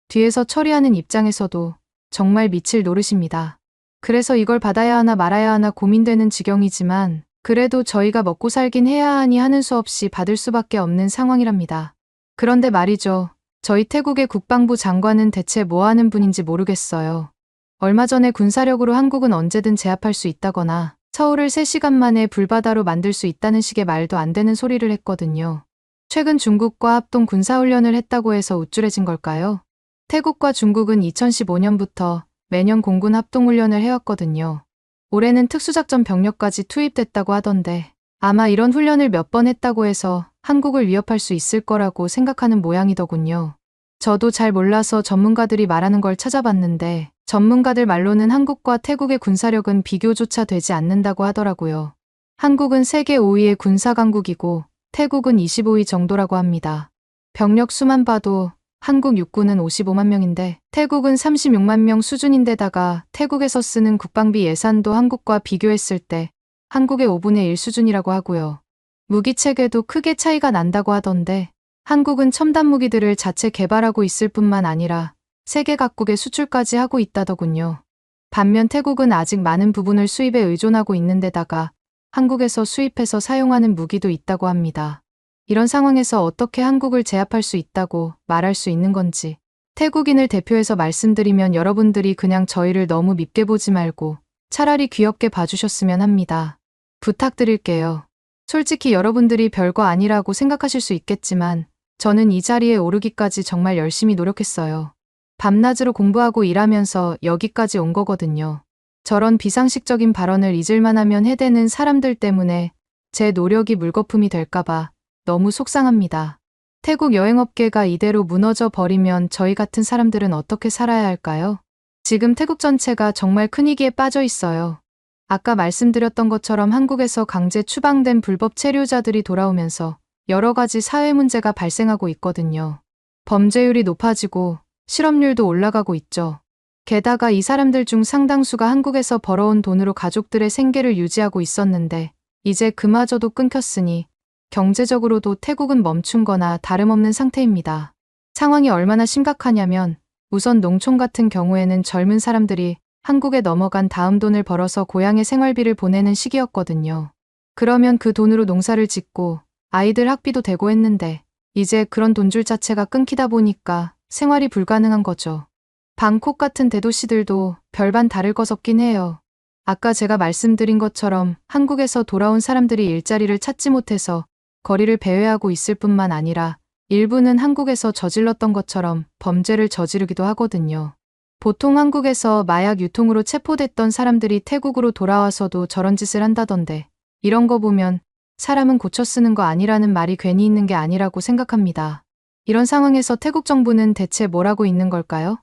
뒤에서 처리하는 입장에서도 정말 미칠 노릇입니다. 그래서 이걸 받아야 하나 말아야 하나 고민되는 지경이지만 그래도 저희가 먹고 살긴 해야 하니 하는 수 없이 받을 수밖에 없는 상황이랍니다. 그런데 말이죠. 저희 태국의 국방부 장관은 대체 뭐 하는 분인지 모르겠어요. 얼마 전에 군사력으로 한국은 언제든 제압할 수 있다거나 서울을 3시간 만에 불바다로 만들 수 있다는 식의 말도 안 되는 소리를 했거든요. 최근 중국과 합동 군사훈련을 했다고 해서 우쭐해진 걸까요? 태국과 중국은 2015년부터 매년 공군 합동훈련을 해왔거든요. 올해는 특수작전 병력까지 투입됐다고 하던데 아마 이런 훈련을 몇 번 했다고 해서 한국을 위협할 수 있을 거라고 생각하는 모양이더군요. 저도 잘 몰라서 전문가들이 말하는 걸 찾아봤는데 전문가들 말로는 한국과 태국의 군사력은 비교조차 되지 않는다고 하더라고요. 한국은 세계 5위의 군사강국이고 태국은 25위 정도라고 합니다. 병력 수만 봐도 한국 육군은 55만 명인데 태국은 36만 명 수준인데다가 태국에서 쓰는 국방비 예산도 한국과 비교했을 때 한국의 5분의 1 수준이라고 하고요. 무기 체계도 크게 차이가 난다고 하던데 한국은 첨단 무기들을 자체 개발하고 있을 뿐만 아니라 세계 각국에 수출까지 하고 있다더군요. 반면 태국은 아직 많은 부분을 수입에 의존하고 있는데다가 한국에서 수입해서 사용하는 무기도 있다고 합니다. 이런 상황에서 어떻게 한국을 제압할 수 있다고 말할 수 있는 건지 태국인을 대표해서 말씀드리면 여러분들이 그냥 저희를 너무 밉게 보지 말고 차라리 귀엽게 봐주셨으면 합니다. 부탁드릴게요. 솔직히 여러분들이 별거 아니라고 생각하실 수 있겠지만 저는 이 자리에 오르기까지 정말 열심히 노력했어요. 밤낮으로 공부하고 일하면서 여기까지 온 거거든요. 저런 비상식적인 발언을 잊을만 하면 해대는 사람들 때문에 제 노력이 물거품이 될까봐 너무 속상합니다. 태국 여행업계가 이대로 무너져 버리면 저희 같은 사람들은 어떻게 살아야 할까요? 지금 태국 전체가 정말 큰 위기에 빠져 있어요. 아까 말씀드렸던 것처럼 한국에서 강제 추방된 불법 체류자들이 돌아오면서 여러 가지 사회 문제가 발생하고 있거든요. 범죄율이 높아지고 실업률도 올라가고 있죠. 게다가 이 사람들 중 상당수가 한국에서 벌어온 돈으로 가족들의 생계를 유지하고 있었는데 이제 그마저도 끊겼으니 경제적으로도 태국은 멈춘 거나 다름없는 상태입니다. 상황이 얼마나 심각하냐면 우선 농촌 같은 경우에는 젊은 사람들이 한국에 넘어간 다음 돈을 벌어서 고향에 생활비를 보내는 시기였거든요. 그러면 그 돈으로 농사를 짓고 아이들 학비도 대고 했는데 이제 그런 돈줄 자체가 끊기다 보니까 생활이 불가능한 거죠. 방콕 같은 대도시들도 별반 다를 것 없긴 해요. 아까 제가 말씀드린 것처럼 한국에서 돌아온 사람들이 일자리를 찾지 못해서 거리를 배회하고 있을 뿐만 아니라 일부는 한국에서 저질렀던 것처럼 범죄를 저지르기도 하거든요. 보통 한국에서 마약 유통으로 체포됐던 사람들이 태국으로 돌아와서도 저런 짓을 한다던데 이런 거 보면 사람은 고쳐 쓰는 거 아니라는 말이 괜히 있는 게 아니라고 생각합니다. 이런 상황에서 태국 정부는 대체 뭘 하고 있는 걸까요?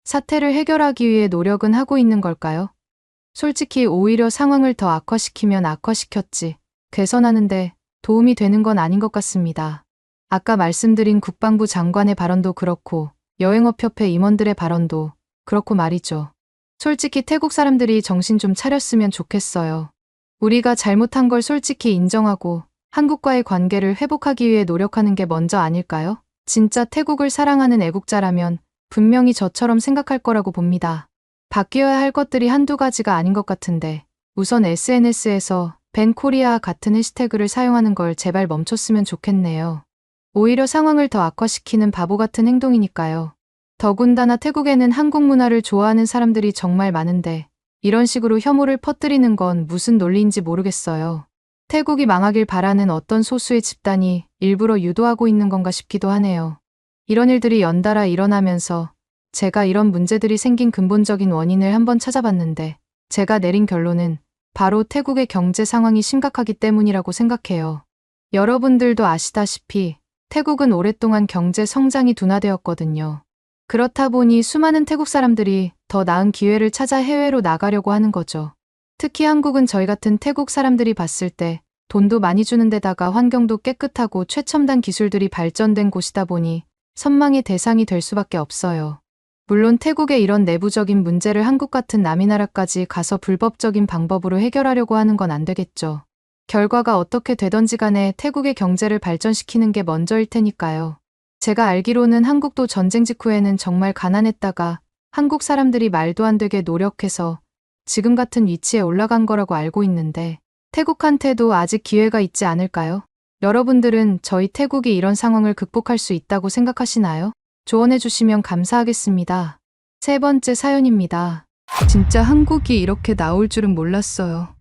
사태를 해결하기 위해 노력은 하고 있는 걸까요? 솔직히 오히려 상황을 더 악화시키면 악화시켰지 개선하는데 도움이 되는 건 아닌 것 같습니다. 아까 말씀드린 국방부 장관의 발언도 그렇고 여행업협회 임원들의 발언도 그렇고 말이죠. 솔직히 태국 사람들이 정신 좀 차렸으면 좋겠어요. 우리가 잘못한 걸 솔직히 인정하고 한국과의 관계를 회복하기 위해 노력하는 게 먼저 아닐까요? 진짜 태국을 사랑하는 애국자라면 분명히 저처럼 생각할 거라고 봅니다. 바뀌어야 할 것들이 한두 가지가 아닌 것 같은데 우선 SNS에서 밴 코리아 같은 해시태그를 사용하는 걸 제발 멈췄으면 좋겠네요. 오히려 상황을 더 악화시키는 바보 같은 행동이니까요. 더군다나 태국에는 한국 문화를 좋아하는 사람들이 정말 많은데 이런 식으로 혐오를 퍼뜨리는 건 무슨 논리인지 모르겠어요. 태국이 망하길 바라는 어떤 소수의 집단이 일부러 유도하고 있는 건가 싶기도 하네요. 이런 일들이 연달아 일어나면서 제가 이런 문제들이 생긴 근본적인 원인을 한번 찾아봤는데 제가 내린 결론은 바로 태국의 경제 상황이 심각하기 때문이라고 생각해요. 여러분들도 아시다시피 태국은 오랫동안 경제 성장이 둔화되었거든요. 그렇다 보니 수많은 태국 사람들이 더 나은 기회를 찾아 해외로 나가려고 하는 거죠. 특히 한국은 저희 같은 태국 사람들이 봤을 때 돈도 많이 주는 데다가 환경도 깨끗하고 최첨단 기술들이 발전된 곳이다 보니 선망의 대상이 될 수밖에 없어요. 물론 태국의 이런 내부적인 문제를 한국 같은 남이 나라까지 가서 불법적인 방법으로 해결하려고 하는 건 안 되겠죠. 결과가 어떻게 되던지 간에 태국의 경제를 발전시키는 게 먼저일 테니까요. 제가 알기로는 한국도 전쟁 직후에는 정말 가난했다가 한국 사람들이 말도 안 되게 노력해서 지금 같은 위치에 올라간 거라고 알고 있는데 태국한테도 아직 기회가 있지 않을까요? 여러분들은 저희 태국이 이런 상황을 극복할 수 있다고 생각하시나요? 조언해 주시면 감사하겠습니다. 세 번째 사연입니다. 진짜 한국이 이렇게 나올 줄은 몰랐어요.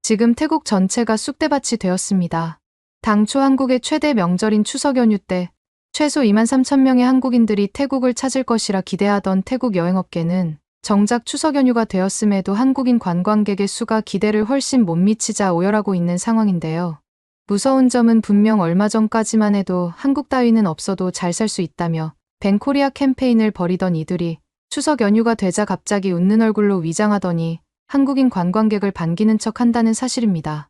지금 태국 전체가 쑥대밭이 되었습니다. 당초 한국의 최대 명절인 추석 연휴 때 최소 23,000명의 한국인들이 태국을 찾을 것이라 기대하던 태국 여행업계는 정작 추석 연휴가 되었음에도 한국인 관광객의 수가 기대를 훨씬 못 미치자 오열하고 있는 상황인데요. 무서운 점은 분명 얼마 전까지만 해도 한국 따위는 없어도 잘 살 수 있다며 뱅코리아 캠페인을 벌이던 이들이 추석 연휴가 되자 갑자기 웃는 얼굴로 위장하더니 한국인 관광객을 반기는 척 한다는 사실입니다.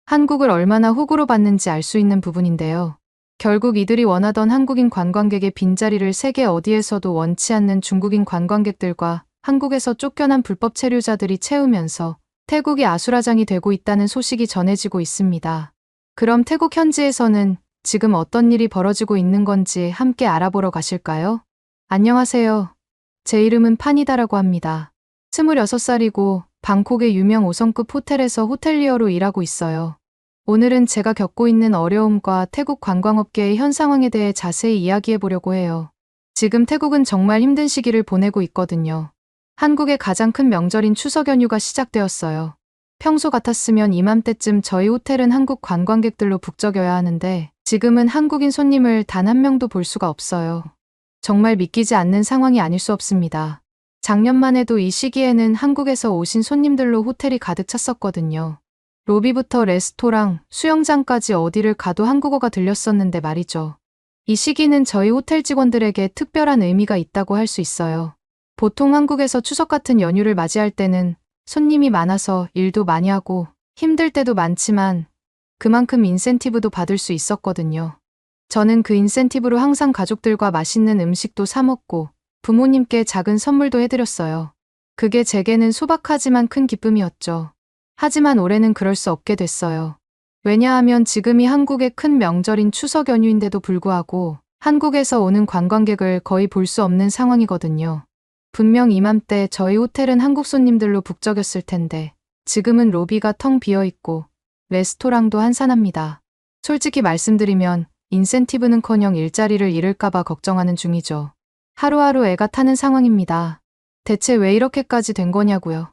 한국을 얼마나 호구로 봤는지 알 수 있는 부분인데요. 결국 이들이 원하던 한국인 관광객의 빈자리를 세계 어디에서도 원치 않는 중국인 관광객들과 한국에서 쫓겨난 불법 체류자들이 채우면서 태국이 아수라장이 되고 있다는 소식이 전해지고 있습니다. 그럼 태국 현지에서는 지금 어떤 일이 벌어지고 있는 건지 함께 알아보러 가실까요? 안녕하세요. 제 이름은 파니다라고 합니다. 26살이고 방콕의 유명 5성급 호텔에서 호텔리어로 일하고 있어요. 오늘은 제가 겪고 있는 어려움과 태국 관광업계의 현 상황에 대해 자세히 이야기해 보려고 해요. 지금 태국은 정말 힘든 시기를 보내고 있거든요. 한국의 가장 큰 명절인 추석 연휴가 시작되었어요. 평소 같았으면 이맘때쯤 저희 호텔은 한국 관광객들로 북적여야 하는데 지금은 한국인 손님을 단 한 명도 볼 수가 없어요. 정말 믿기지 않는 상황이 아닐 수 없습니다. 작년만 해도 이 시기에는 한국에서 오신 손님들로 호텔이 가득 찼었거든요. 로비부터 레스토랑, 수영장까지 어디를 가도 한국어가 들렸었는데 말이죠. 이 시기는 저희 호텔 직원들에게 특별한 의미가 있다고 할 수 있어요. 보통 한국에서 추석 같은 연휴를 맞이할 때는 손님이 많아서 일도 많이 하고 힘들 때도 많지만 그만큼 인센티브도 받을 수 있었거든요. 저는 그 인센티브로 항상 가족들과 맛있는 음식도 사 먹고 부모님께 작은 선물도 해드렸어요. 그게 제게는 소박하지만 큰 기쁨이었죠. 하지만 올해는 그럴 수 없게 됐어요. 왜냐하면 지금이 한국의 큰 명절인 추석 연휴인데도 불구하고 한국에서 오는 관광객을 거의 볼 수 없는 상황이거든요. 분명 이맘때 저희 호텔은 한국 손님들로 북적였을 텐데 지금은 로비가 텅 비어있고 레스토랑도 한산합니다. 솔직히 말씀드리면 인센티브는커녕 일자리를 잃을까봐 걱정하는 중이죠. 하루하루 애가 타는 상황입니다. 대체 왜 이렇게까지 된 거냐고요.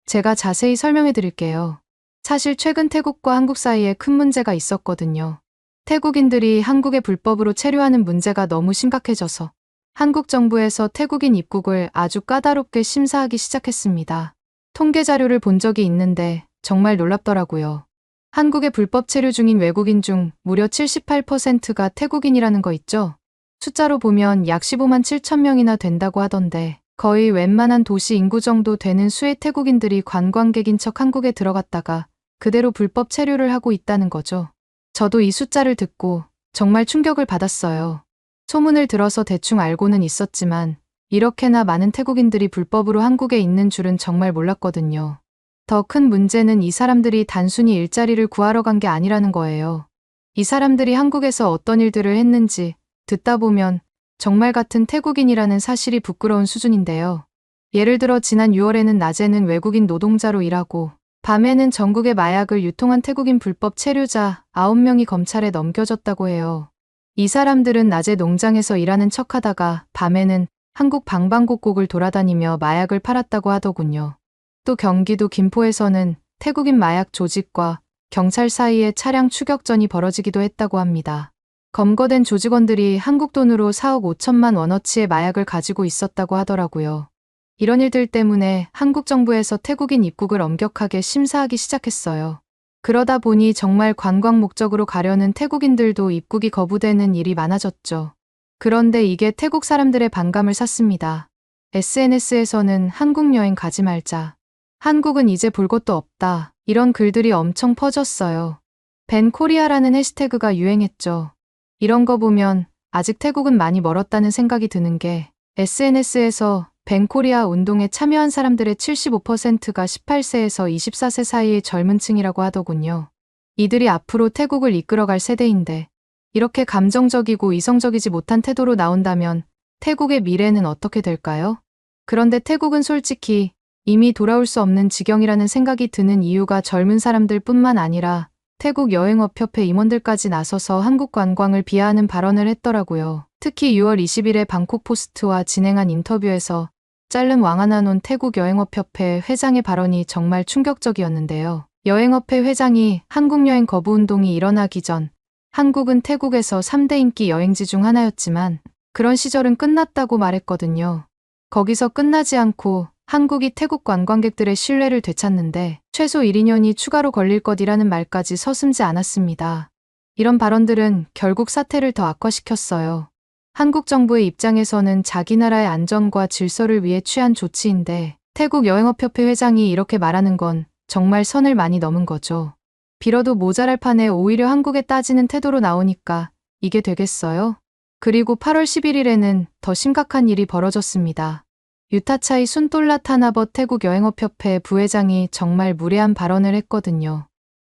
제가 자세히 설명해 드릴게요. 사실 최근 태국과 한국 사이에 큰 문제가 있었거든요. 태국인들이 한국에 불법으로 체류하는 문제가 너무 심각해져서 한국 정부에서 태국인 입국을 아주 까다롭게 심사하기 시작했습니다. 통계 자료를 본 적이 있는데 정말 놀랍더라고요. 한국에 불법 체류 중인 외국인 중 무려 78%가 태국인이라는 거 있죠? 숫자로 보면 약 15만 7천 명이나 된다고 하던데 거의 웬만한 도시 인구 정도 되는 수의 태국인들이 관광객인 척 한국에 들어갔다가 그대로 불법 체류를 하고 있다는 거죠. 저도 이 숫자를 듣고 정말 충격을 받았어요. 소문을 들어서 대충 알고는 있었지만 이렇게나 많은 태국인들이 불법으로 한국에 있는 줄은 정말 몰랐거든요. 더 큰 문제는 이 사람들이 단순히 일자리를 구하러 간 게 아니라는 거예요. 이 사람들이 한국에서 어떤 일들을 했는지 듣다 보면 정말 같은 태국인이라는 사실이 부끄러운 수준인데요. 예를 들어 지난 6월에는 낮에는 외국인 노동자로 일하고 밤에는 전국에 마약을 유통한 태국인 불법 체류자 9명이 검찰에 넘겨졌다고 해요. 이 사람들은 낮에 농장에서 일하는 척하다가 밤에는 한국 방방곡곡을 돌아다니며 마약을 팔았다고 하더군요. 또 경기도 김포에서는 태국인 마약 조직과 경찰 사이에 차량 추격전이 벌어지기도 했다고 합니다. 검거된 조직원들이 한국 돈으로 4억 5천만 원어치의 마약을 가지고 있었다고 하더라고요. 이런 일들 때문에 한국 정부에서 태국인 입국을 엄격하게 심사하기 시작했어요. 그러다 보니 정말 관광 목적으로 가려는 태국인들도 입국이 거부되는 일이 많아졌죠. 그런데 이게 태국 사람들의 반감을 샀습니다. SNS에서는 한국 여행 가지 말자. 한국은 이제 볼 것도 없다. 이런 글들이 엄청 퍼졌어요. 밴 코리아라는 해시태그가 유행했죠. 이런 거 보면 아직 태국은 많이 멀었다는 생각이 드는 게 SNS에서 밴 코리아 운동에 참여한 사람들의 75%가 18세에서 24세 사이의 젊은 층이라고 하더군요. 이들이 앞으로 태국을 이끌어갈 세대인데 이렇게 감정적이고 이성적이지 못한 태도로 나온다면 태국의 미래는 어떻게 될까요? 그런데 태국은 솔직히 이미 돌아올 수 없는 지경이라는 생각이 드는 이유가 젊은 사람들 뿐만 아니라 태국 여행업협회 임원들까지 나서서 한국 관광을 비하하는 발언을 했더라고요. 특히 6월 20일에 방콕 포스트와 진행한 인터뷰에서 짤른 왕아나논 태국 여행업협회 회장의 발언이 정말 충격적이었는데요. 여행업회 회장이 한국 여행 거부 운동이 일어나기 전 한국은 태국에서 3대 인기 여행지 중 하나였지만 그런 시절은 끝났다고 말했거든요. 거기서 끝나지 않고 한국이 태국 관광객들의 신뢰를 되찾는데 최소 1, 2년이 추가로 걸릴 것이라는 말까지 서슴지 않았습니다. 이런 발언들은 결국 사태를 더 악화시켰어요. 한국 정부의 입장에서는 자기 나라의 안전과 질서를 위해 취한 조치인데 태국 여행업협회 회장이 이렇게 말하는 건 정말 선을 많이 넘은 거죠. 빌어도 모자랄 판에 오히려 한국에 따지는 태도로 나오니까 이게 되겠어요? 그리고 8월 11일에는 더 심각한 일이 벌어졌습니다. 유타차이 순돌라 타나벗 태국 여행업협회 부회장이 정말 무례한 발언을 했거든요.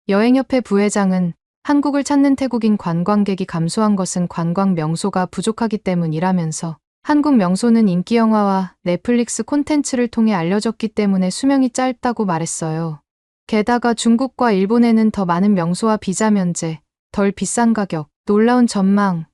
여행협회 부회장은 한국을 찾는 태국인 관광객이 감소한 것은 관광 명소가 부족하기 때문이라면서 한국 명소는 인기 영화와 넷플릭스 콘텐츠를 통해 알려졌기 때문에 수명이 짧다고 말했어요. 게다가 중국과 일본에는 더 많은 명소와 비자 면제, 덜 비싼 가격, 놀라운 전망,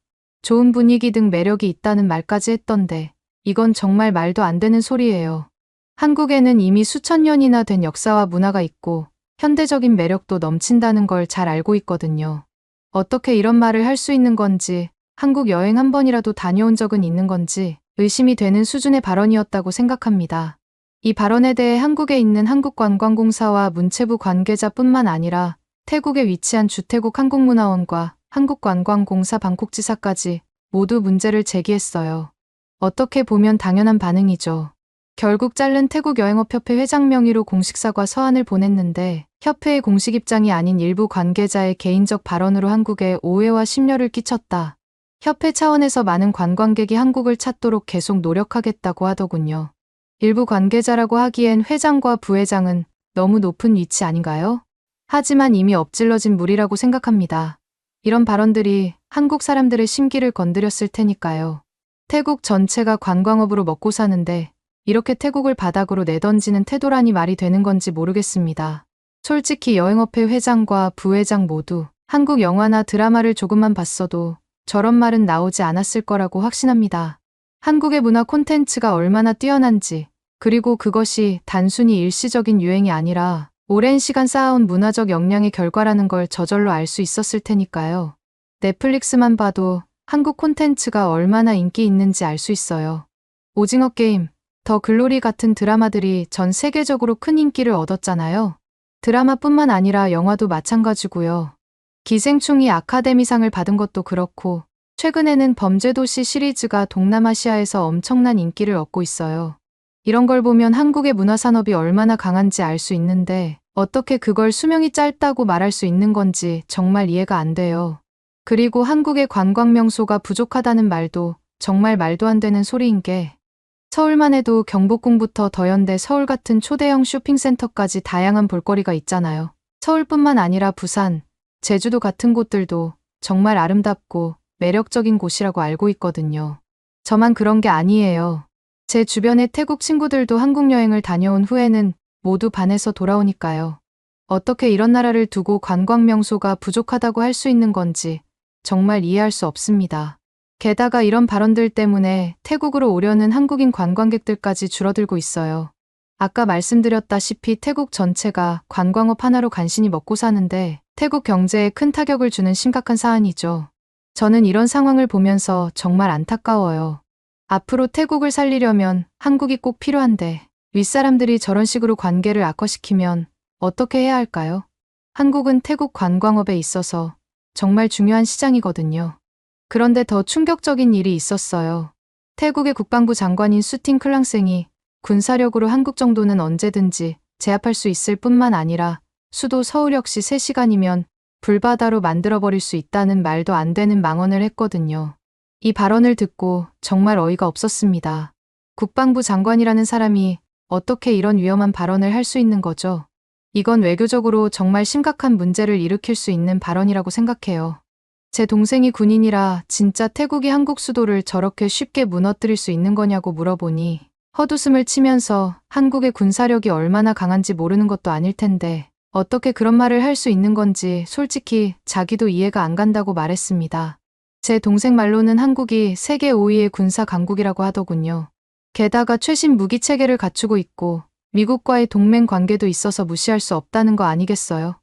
좋은 분위기 등 매력이 있다는 말까지 했던데 이건 정말 말도 안 되는 소리예요. 한국에는 이미 수천 년이나 된 역사와 문화가 있고 현대적인 매력도 넘친다는 걸 잘 알고 있거든요. 어떻게 이런 말을 할 수 있는 건지, 한국 여행 한 번이라도 다녀온 적은 있는 건지 의심이 되는 수준의 발언이었다고 생각합니다. 이 발언에 대해 한국에 있는 한국관광공사와 문체부 관계자뿐만 아니라 태국에 위치한 주태국 한국문화원과 한국관광공사 방콕지사까지 모두 문제를 제기했어요. 어떻게 보면 당연한 반응이죠. 결국 짤른 태국 여행업협회 회장 명의로 공식 사과 서한을 보냈는데 협회의 공식 입장이 아닌 일부 관계자의 개인적 발언으로 한국에 오해와 심려를 끼쳤다. 협회 차원에서 많은 관광객이 한국을 찾도록 계속 노력하겠다고 하더군요. 일부 관계자라고 하기엔 회장과 부회장은 너무 높은 위치 아닌가요? 하지만 이미 엎질러진 물이라고 생각합니다. 이런 발언들이 한국 사람들의 심기를 건드렸을 테니까요. 태국 전체가 관광업으로 먹고 사는데 이렇게 태국을 바닥으로 내던지는 태도라니 말이 되는 건지 모르겠습니다. 솔직히 여행업회 회장과 부회장 모두 한국 영화나 드라마를 조금만 봤어도 저런 말은 나오지 않았을 거라고 확신합니다. 한국의 문화 콘텐츠가 얼마나 뛰어난지, 그리고 그것이 단순히 일시적인 유행이 아니라 오랜 시간 쌓아온 문화적 역량의 결과라는 걸 저절로 알 수 있었을 테니까요. 넷플릭스만 봐도 한국 콘텐츠가 얼마나 인기 있는지 알 수 있어요. 오징어 게임, 더 글로리 같은 드라마들이 전 세계적으로 큰 인기를 얻었잖아요. 드라마뿐만 아니라 영화도 마찬가지고요. 기생충이 아카데미상을 받은 것도 그렇고 최근에는 범죄도시 시리즈가 동남아시아에서 엄청난 인기를 얻고 있어요. 이런 걸 보면 한국의 문화산업이 얼마나 강한지 알 수 있는데 어떻게 그걸 수명이 짧다고 말할 수 있는 건지 정말 이해가 안 돼요. 그리고 한국의 관광 명소가 부족하다는 말도 정말 말도 안 되는 소리인 게 서울만 해도 경복궁부터 더현대 서울 같은 초대형 쇼핑센터까지 다양한 볼거리가 있잖아요. 서울뿐만 아니라 부산, 제주도 같은 곳들도 정말 아름답고 매력적인 곳이라고 알고 있거든요. 저만 그런 게 아니에요. 제 주변의 태국 친구들도 한국 여행을 다녀온 후에는 모두 반해서 돌아오니까요. 어떻게 이런 나라를 두고 관광 명소가 부족하다고 할 수 있는 건지 정말 이해할 수 없습니다. 게다가 이런 발언들 때문에 태국으로 오려는 한국인 관광객들까지 줄어들고 있어요. 아까 말씀드렸다시피 태국 전체가 관광업 하나로 간신히 먹고 사는데 태국 경제에 큰 타격을 주는 심각한 사안이죠. 저는 이런 상황을 보면서 정말 안타까워요. 앞으로 태국을 살리려면 한국이 꼭 필요한데 윗사람들이 저런 식으로 관계를 악화시키면 어떻게 해야 할까요? 한국은 태국 관광업에 있어서 정말 중요한 시장이거든요. 그런데 더 충격적인 일이 있었어요. 태국의 국방부 장관인 수틴 클랑생이 군사력으로 한국 정도는 언제든지 제압할 수 있을 뿐만 아니라 수도 서울 역시 3시간이면 불바다로 만들어버릴 수 있다는 말도 안 되는 망언을 했거든요. 이 발언을 듣고 정말 어이가 없었습니다. 국방부 장관이라는 사람이 어떻게 이런 위험한 발언을 할 수 있는 거죠? 이건 외교적으로 정말 심각한 문제를 일으킬 수 있는 발언이라고 생각해요. 제 동생이 군인이라 진짜 태국이 한국 수도를 저렇게 쉽게 무너뜨릴 수 있는 거냐고 물어보니 헛웃음을 치면서 한국의 군사력이 얼마나 강한지 모르는 것도 아닐 텐데 어떻게 그런 말을 할 수 있는 건지 솔직히 자기도 이해가 안 간다고 말했습니다. 제 동생 말로는 한국이 세계 5위의 군사 강국이라고 하더군요. 게다가 최신 무기 체계를 갖추고 있고 미국과의 동맹 관계도 있어서 무시할 수 없다는 거 아니겠어요?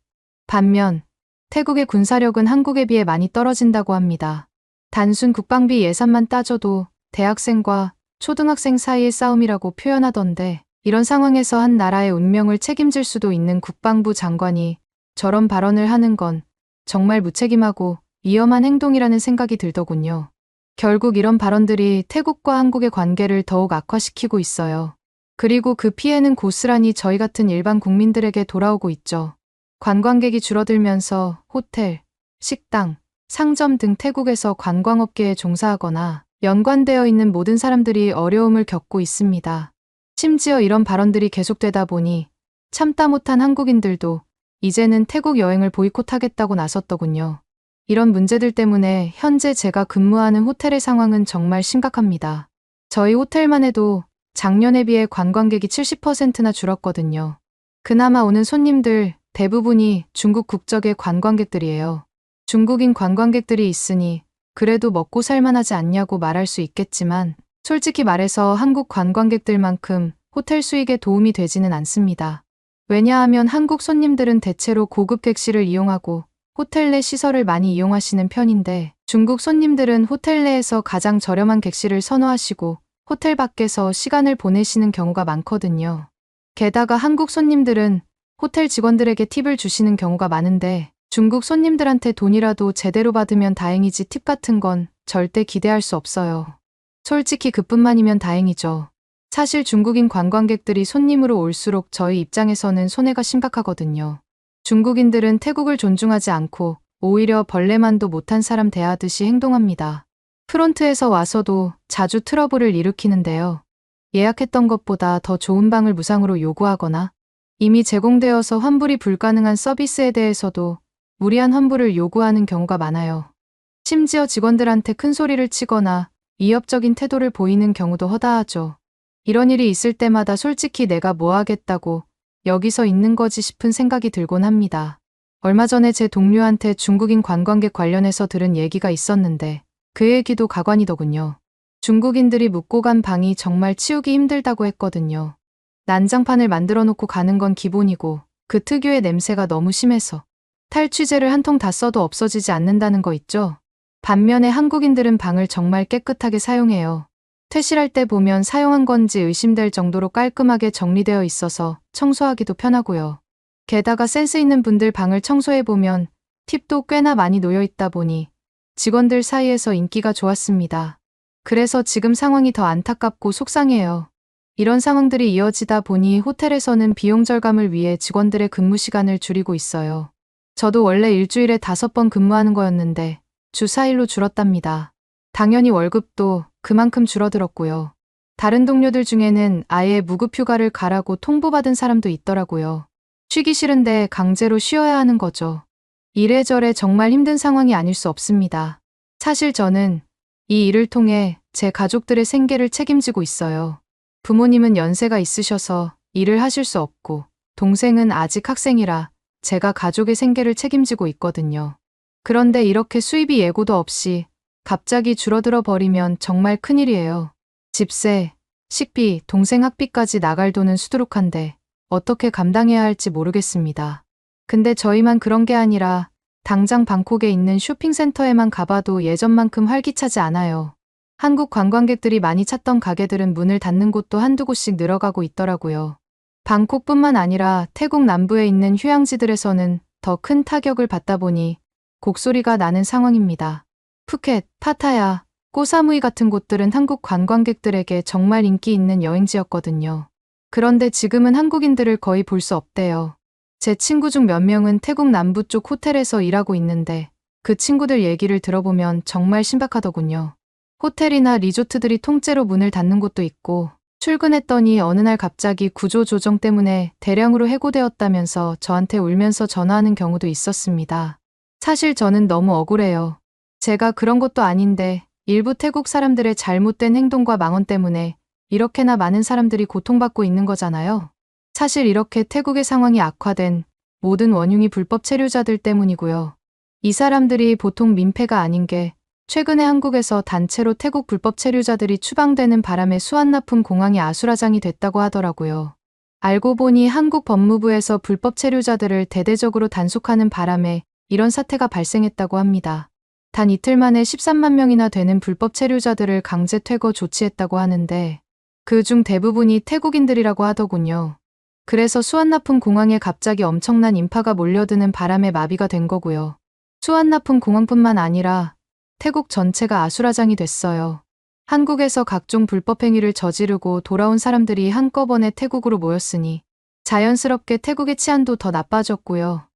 반면 태국의 군사력은 한국에 비해 많이 떨어진다고 합니다. 단순 국방비 예산만 따져도 대학생과 초등학생 사이의 싸움이라고 표현하던데 이런 상황에서 한 나라의 운명을 책임질 수도 있는 국방부 장관이 저런 발언을 하는 건 정말 무책임하고 위험한 행동이라는 생각이 들더군요. 결국 이런 발언들이 태국과 한국의 관계를 더욱 악화시키고 있어요. 그리고 그 피해는 고스란히 저희 같은 일반 국민들에게 돌아오고 있죠. 관광객이 줄어들면서 호텔, 식당, 상점 등 태국에서 관광업계에 종사하거나 연관되어 있는 모든 사람들이 어려움을 겪고 있습니다. 심지어 이런 발언들이 계속되다 보니 참다 못한 한국인들도 이제는 태국 여행을 보이콧하겠다고 나섰더군요. 이런 문제들 때문에 현재 제가 근무하는 호텔의 상황은 정말 심각합니다. 저희 호텔만 해도 작년에 비해 관광객이 70%나 줄었거든요. 그나마 오는 손님들 대부분이 중국 국적의 관광객들이에요. 중국인 관광객들이 있으니 그래도 먹고 살만하지 않냐고 말할 수 있겠지만 솔직히 말해서 한국 관광객들만큼 호텔 수익에 도움이 되지는 않습니다. 왜냐하면 한국 손님들은 대체로 고급 객실을 이용하고 호텔 내 시설을 많이 이용하시는 편인데 중국 손님들은 호텔 내에서 가장 저렴한 객실을 선호하시고 호텔 밖에서 시간을 보내시는 경우가 많거든요. 게다가 한국 손님들은 호텔 직원들에게 팁을 주시는 경우가 많은데 중국 손님들한테 돈이라도 제대로 받으면 다행이지 팁 같은 건 절대 기대할 수 없어요. 솔직히 그뿐만이면 다행이죠. 사실 중국인 관광객들이 손님으로 올수록 저희 입장에서는 손해가 심각하거든요. 중국인들은 태국을 존중하지 않고 오히려 벌레만도 못한 사람 대하듯이 행동합니다. 프론트에서 와서도 자주 트러블을 일으키는데요. 예약했던 것보다 더 좋은 방을 무상으로 요구하거나 이미 제공되어서 환불이 불가능한 서비스에 대해서도 무리한 환불을 요구하는 경우가 많아요. 심지어 직원들한테 큰 소리를 치거나 위협적인 태도를 보이는 경우도 허다하죠. 이런 일이 있을 때마다 솔직히 내가 뭐 하겠다고 여기서 있는 거지 싶은 생각이 들곤 합니다. 얼마 전에 제 동료한테 중국인 관광객 관련해서 들은 얘기가 있었는데 그 얘기도 가관이더군요. 중국인들이 묵고 간 방이 정말 치우기 힘들다고 했거든요. 난장판을 만들어 놓고 가는 건 기본이고 그 특유의 냄새가 너무 심해서 탈취제를 한 통 다 써도 없어지지 않는다는 거 있죠? 반면에 한국인들은 방을 정말 깨끗하게 사용해요. 퇴실할 때 보면 사용한 건지 의심될 정도로 깔끔하게 정리되어 있어서 청소하기도 편하고요. 게다가 센스 있는 분들 방을 청소해보면 팁도 꽤나 많이 놓여 있다 보니 직원들 사이에서 인기가 좋았습니다. 그래서 지금 상황이 더 안타깝고 속상해요. 이런 상황들이 이어지다 보니 호텔에서는 비용 절감을 위해 직원들의 근무 시간을 줄이고 있어요. 저도 원래 일주일에 5번 근무하는 거였는데 주 4일로 줄었답니다. 당연히 월급도 그만큼 줄어들었고요. 다른 동료들 중에는 아예 무급휴가를 가라고 통보받은 사람도 있더라고요. 쉬기 싫은데 강제로 쉬어야 하는 거죠. 이래저래 정말 힘든 상황이 아닐 수 없습니다. 사실 저는 이 일을 통해 제 가족들의 생계를 책임지고 있어요. 부모님은 연세가 있으셔서 일을 하실 수 없고 동생은 아직 학생이라 제가 가족의 생계를 책임지고 있거든요. 그런데 이렇게 수입이 예고도 없이 갑자기 줄어들어 버리면 정말 큰일이에요. 집세, 식비, 동생 학비까지 나갈 돈은 수두룩한데 어떻게 감당해야 할지 모르겠습니다. 근데 저희만 그런 게 아니라 당장 방콕에 있는 쇼핑센터에만 가봐도 예전만큼 활기차지 않아요. 한국 관광객들이 많이 찾던 가게들은 문을 닫는 곳도 한두 곳씩 늘어가고 있더라고요. 방콕뿐만 아니라 태국 남부에 있는 휴양지들에서는 더 큰 타격을 받다 보니 곡소리가 나는 상황입니다. 푸켓, 파타야, 꼬사무이 같은 곳들은 한국 관광객들에게 정말 인기 있는 여행지였거든요. 그런데 지금은 한국인들을 거의 볼 수 없대요. 제 친구 중 몇 명은 태국 남부 쪽 호텔에서 일하고 있는데 그 친구들 얘기를 들어보면 정말 신박하더군요. 호텔이나 리조트들이 통째로 문을 닫는 곳도 있고 출근했더니 어느 날 갑자기 구조 조정 때문에 대량으로 해고되었다면서 저한테 울면서 전화하는 경우도 있었습니다. 사실 저는 너무 억울해요. 제가 그런 것도 아닌데 일부 태국 사람들의 잘못된 행동과 망언 때문에 이렇게나 많은 사람들이 고통받고 있는 거잖아요. 사실 이렇게 태국의 상황이 악화된 모든 원흉이 불법 체류자들 때문이고요. 이 사람들이 보통 민폐가 아닌 게 최근에 한국에서 단체로 태국 불법 체류자들이 추방되는 바람에 수완나품 공항이 아수라장이 됐다고 하더라고요. 알고 보니 한국 법무부에서 불법 체류자들을 대대적으로 단속하는 바람에 이런 사태가 발생했다고 합니다. 단 이틀 만에 13만 명이나 되는 불법 체류자들을 강제 퇴거 조치했다고 하는데 그중 대부분이 태국인들이라고 하더군요. 그래서 수완나품 공항에 갑자기 엄청난 인파가 몰려드는 바람에 마비가 된 거고요. 수완나품 공항뿐만 아니라 태국 전체가 아수라장이 됐어요. 한국에서 각종 불법 행위를 저지르고 돌아온 사람들이 한꺼번에 태국으로 모였으니 자연스럽게 태국의 치안도 더 나빠졌고요.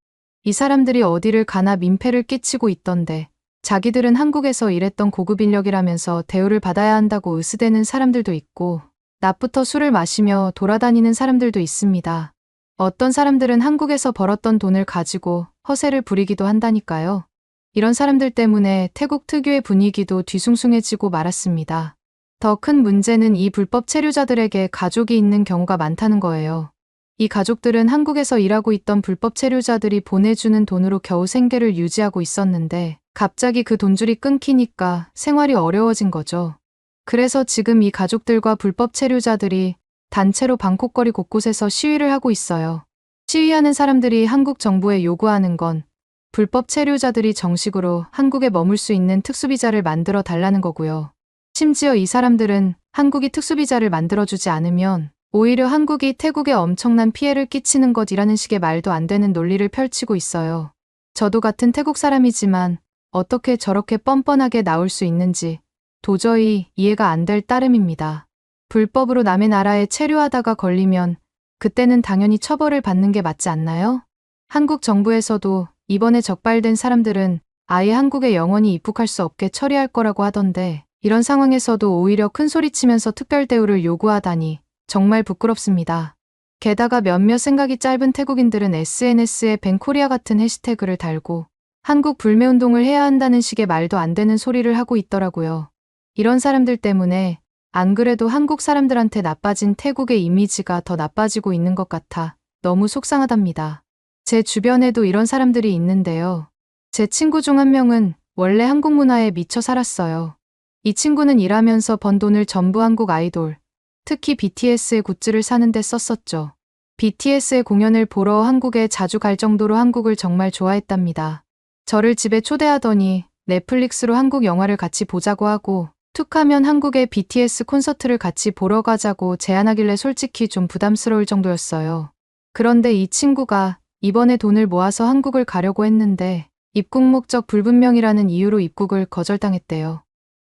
이 사람들이 어디를 가나 민폐를 끼치고 있던데 자기들은 한국에서 일했던 고급 인력이라면서 대우를 받아야 한다고 으스대는 사람들도 있고 낮부터 술을 마시며 돌아다니는 사람들도 있습니다. 어떤 사람들은 한국에서 벌었던 돈을 가지고 허세를 부리기도 한다니까요. 이런 사람들 때문에 태국 특유의 분위기도 뒤숭숭해지고 말았습니다. 더 큰 문제는 이 불법 체류자들에게 가족이 있는 경우가 많다는 거예요. 이 가족들은 한국에서 일하고 있던 불법 체류자들이 보내주는 돈으로 겨우 생계를 유지하고 있었는데 갑자기 그 돈줄이 끊기니까 생활이 어려워진 거죠. 그래서 지금 이 가족들과 불법 체류자들이 단체로 방콕 거리 곳곳에서 시위를 하고 있어요. 시위하는 사람들이 한국 정부에 요구하는 건 불법 체류자들이 정식으로 한국에 머물 수 있는 특수비자를 만들어 달라는 거고요. 심지어 이 사람들은 한국이 특수비자를 만들어주지 않으면 오히려 한국이 태국에 엄청난 피해를 끼치는 것이라는 식의 말도 안 되는 논리를 펼치고 있어요. 저도 같은 태국 사람이지만 어떻게 저렇게 뻔뻔하게 나올 수 있는지 도저히 이해가 안 될 따름입니다. 불법으로 남의 나라에 체류하다가 걸리면 그때는 당연히 처벌을 받는 게 맞지 않나요? 한국 정부에서도 이번에 적발된 사람들은 아예 한국에 영원히 입국할 수 없게 처리할 거라고 하던데 이런 상황에서도 오히려 큰소리치면서 특별 대우를 요구하다니 정말 부끄럽습니다. 게다가 몇몇 생각이 짧은 태국인들은 SNS에 벤코리아 같은 해시태그를 달고 한국 불매운동을 해야 한다는 식의 말도 안 되는 소리를 하고 있더라고요. 이런 사람들 때문에 안 그래도 한국 사람들한테 나빠진 태국의 이미지가 더 나빠지고 있는 것 같아 너무 속상하답니다. 제 주변에도 이런 사람들이 있는데요. 제 친구 중 한 명은 원래 한국 문화에 미쳐 살았어요. 이 친구는 일하면서 번 돈을 전부 한국 아이돌, 특히 BTS의 굿즈를 사는 데 썼었죠. BTS의 공연을 보러 한국에 자주 갈 정도로 한국을 정말 좋아했답니다. 저를 집에 초대하더니 넷플릭스로 한국 영화를 같이 보자고 하고 툭하면 한국의 BTS 콘서트를 같이 보러 가자고 제안하길래 솔직히 좀 부담스러울 정도였어요. 그런데 이 친구가 이번에 돈을 모아서 한국을 가려고 했는데 입국 목적 불분명이라는 이유로 입국을 거절당했대요.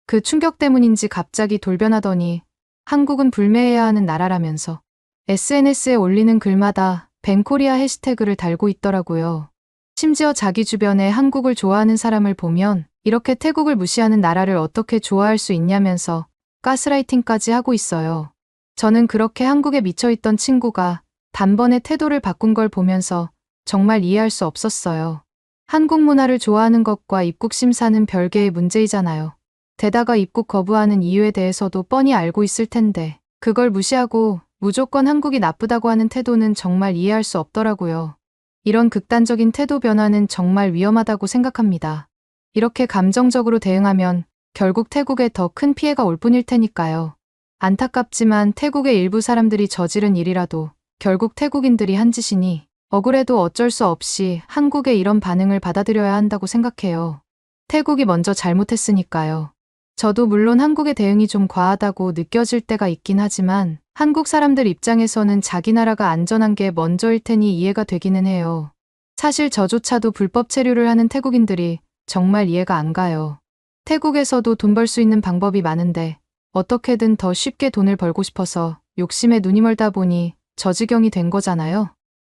그 충격 때문인지 갑자기 돌변하더니 한국은 불매해야 하는 나라라면서 SNS에 올리는 글마다 벤코리아 해시태그를 달고 있더라고요. 심지어 자기 주변에 한국을 좋아하는 사람을 보면 이렇게 태국을 무시하는 나라를 어떻게 좋아할 수 있냐면서 가스라이팅까지 하고 있어요. 저는 그렇게 한국에 미쳐있던 친구가 단번에 태도를 바꾼 걸 보면서 정말 이해할 수 없었어요. 한국 문화를 좋아하는 것과 입국 심사는 별개의 문제이잖아요. 게다가 입국 거부하는 이유에 대해서도 뻔히 알고 있을 텐데 그걸 무시하고 무조건 한국이 나쁘다고 하는 태도는 정말 이해할 수 없더라고요. 이런 극단적인 태도 변화는 정말 위험하다고 생각합니다. 이렇게 감정적으로 대응하면 결국 태국에 더 큰 피해가 올 뿐일 테니까요. 안타깝지만 태국의 일부 사람들이 저지른 일이라도 결국 태국인들이 한 짓이니 억울해도 어쩔 수 없이 한국의 이런 반응을 받아들여야 한다고 생각해요. 태국이 먼저 잘못했으니까요. 저도 물론 한국의 대응이 좀 과하다고 느껴질 때가 있긴 하지만 한국 사람들 입장에서는 자기 나라가 안전한 게 먼저일 테니 이해가 되기는 해요. 사실 저조차도 불법 체류를 하는 태국인들이 정말 이해가 안 가요. 태국에서도 돈 벌 수 있는 방법이 많은데 어떻게든 더 쉽게 돈을 벌고 싶어서 욕심에 눈이 멀다 보니 저 지경이 된 거잖아요.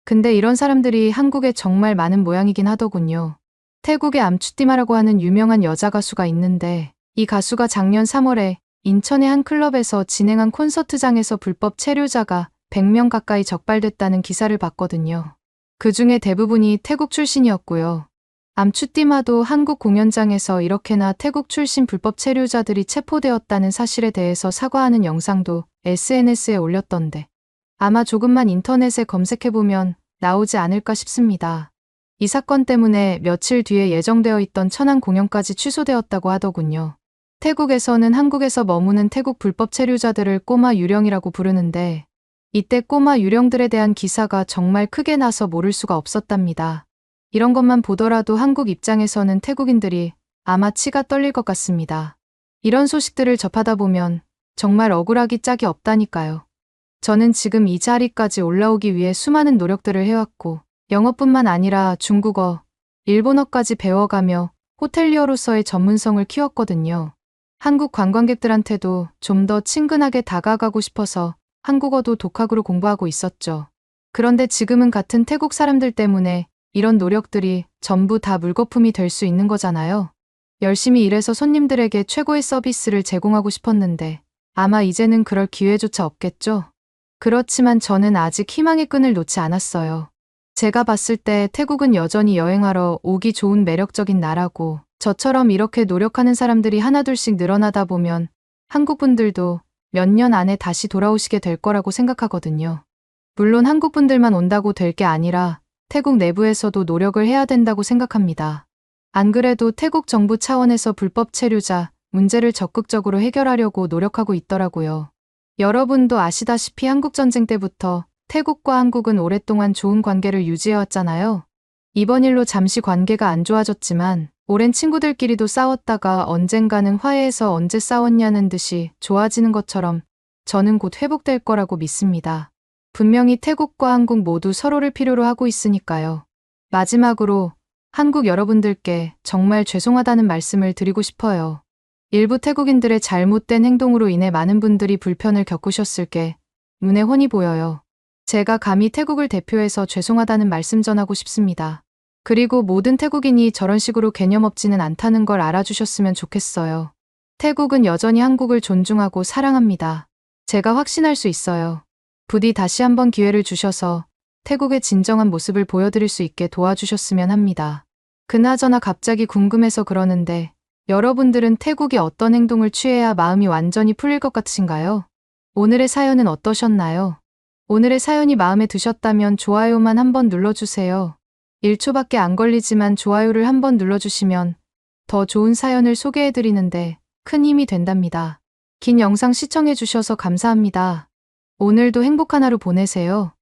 근데 이런 사람들이 한국에 정말 많은 모양이긴 하더군요. 태국에 암추띠마라고 하는 유명한 여자 가수가 있는데 이 가수가 작년 3월에 인천의 한 클럽에서 진행한 콘서트장에서 불법 체류자가 100명 가까이 적발됐다는 기사를 봤거든요. 그 중에 대부분이 태국 출신이었고요. 암추띠마도 한국 공연장에서 이렇게나 태국 출신 불법 체류자들이 체포되었다는 사실에 대해서 사과하는 영상도 SNS에 올렸던데 아마 조금만 인터넷에 검색해보면 나오지 않을까 싶습니다. 이 사건 때문에 며칠 뒤에 예정되어 있던 천안 공연까지 취소되었다고 하더군요. 태국에서는 한국에서 머무는 태국 불법 체류자들을 꼬마 유령이라고 부르는데 이때 꼬마 유령들에 대한 기사가 정말 크게 나서 모를 수가 없었답니다. 이런 것만 보더라도 한국 입장에서는 태국인들이 아마 치가 떨릴 것 같습니다. 이런 소식들을 접하다 보면 정말 억울하기 짝이 없다니까요. 저는 지금 이 자리까지 올라오기 위해 수많은 노력들을 해왔고 영어뿐만 아니라 중국어, 일본어까지 배워가며 호텔리어로서의 전문성을 키웠거든요. 한국 관광객들한테도 좀 더 친근하게 다가가고 싶어서 한국어도 독학으로 공부하고 있었죠. 그런데 지금은 같은 태국 사람들 때문에 이런 노력들이 전부 다 물거품이 될 수 있는 거잖아요. 열심히 일해서 손님들에게 최고의 서비스를 제공하고 싶었는데 아마 이제는 그럴 기회조차 없겠죠? 그렇지만 저는 아직 희망의 끈을 놓지 않았어요. 제가 봤을 때 태국은 여전히 여행하러 오기 좋은 매력적인 나라고 저처럼 이렇게 노력하는 사람들이 하나둘씩 늘어나다 보면 한국 분들도 몇 년 안에 다시 돌아오시게 될 거라고 생각하거든요. 물론 한국 분들만 온다고 될 게 아니라 태국 내부에서도 노력을 해야 된다고 생각합니다. 안 그래도 태국 정부 차원에서 불법 체류자 문제를 적극적으로 해결하려고 노력하고 있더라고요. 여러분도 아시다시피 한국전쟁 때부터 태국과 한국은 오랫동안 좋은 관계를 유지해왔잖아요. 이번 일로 잠시 관계가 안 좋아졌지만 오랜 친구들끼리도 싸웠다가 언젠가는 화해해서 언제 싸웠냐는 듯이 좋아지는 것처럼 저는 곧 회복될 거라고 믿습니다. 분명히 태국과 한국 모두 서로를 필요로 하고 있으니까요. 마지막으로 한국 여러분들께 정말 죄송하다는 말씀을 드리고 싶어요. 일부 태국인들의 잘못된 행동으로 인해 많은 분들이 불편을 겪으셨을 게 눈에 훤히 보여요. 제가 감히 태국을 대표해서 죄송하다는 말씀 전하고 싶습니다. 그리고 모든 태국인이 저런 식으로 개념 없지는 않다는 걸 알아주셨으면 좋겠어요. 태국은 여전히 한국을 존중하고 사랑합니다. 제가 확신할 수 있어요. 부디 다시 한번 기회를 주셔서 태국의 진정한 모습을 보여드릴 수 있게 도와주셨으면 합니다. 그나저나 갑자기 궁금해서 그러는데 여러분들은 태국이 어떤 행동을 취해야 마음이 완전히 풀릴 것 같으신가요? 오늘의 사연은 어떠셨나요? 오늘의 사연이 마음에 드셨다면 좋아요만 한번 눌러주세요. 1초밖에 안 걸리지만 좋아요를 한번 눌러주시면 더 좋은 사연을 소개해드리는데 큰 힘이 된답니다. 긴 영상 시청해주셔서 감사합니다. 오늘도 행복한 하루 보내세요.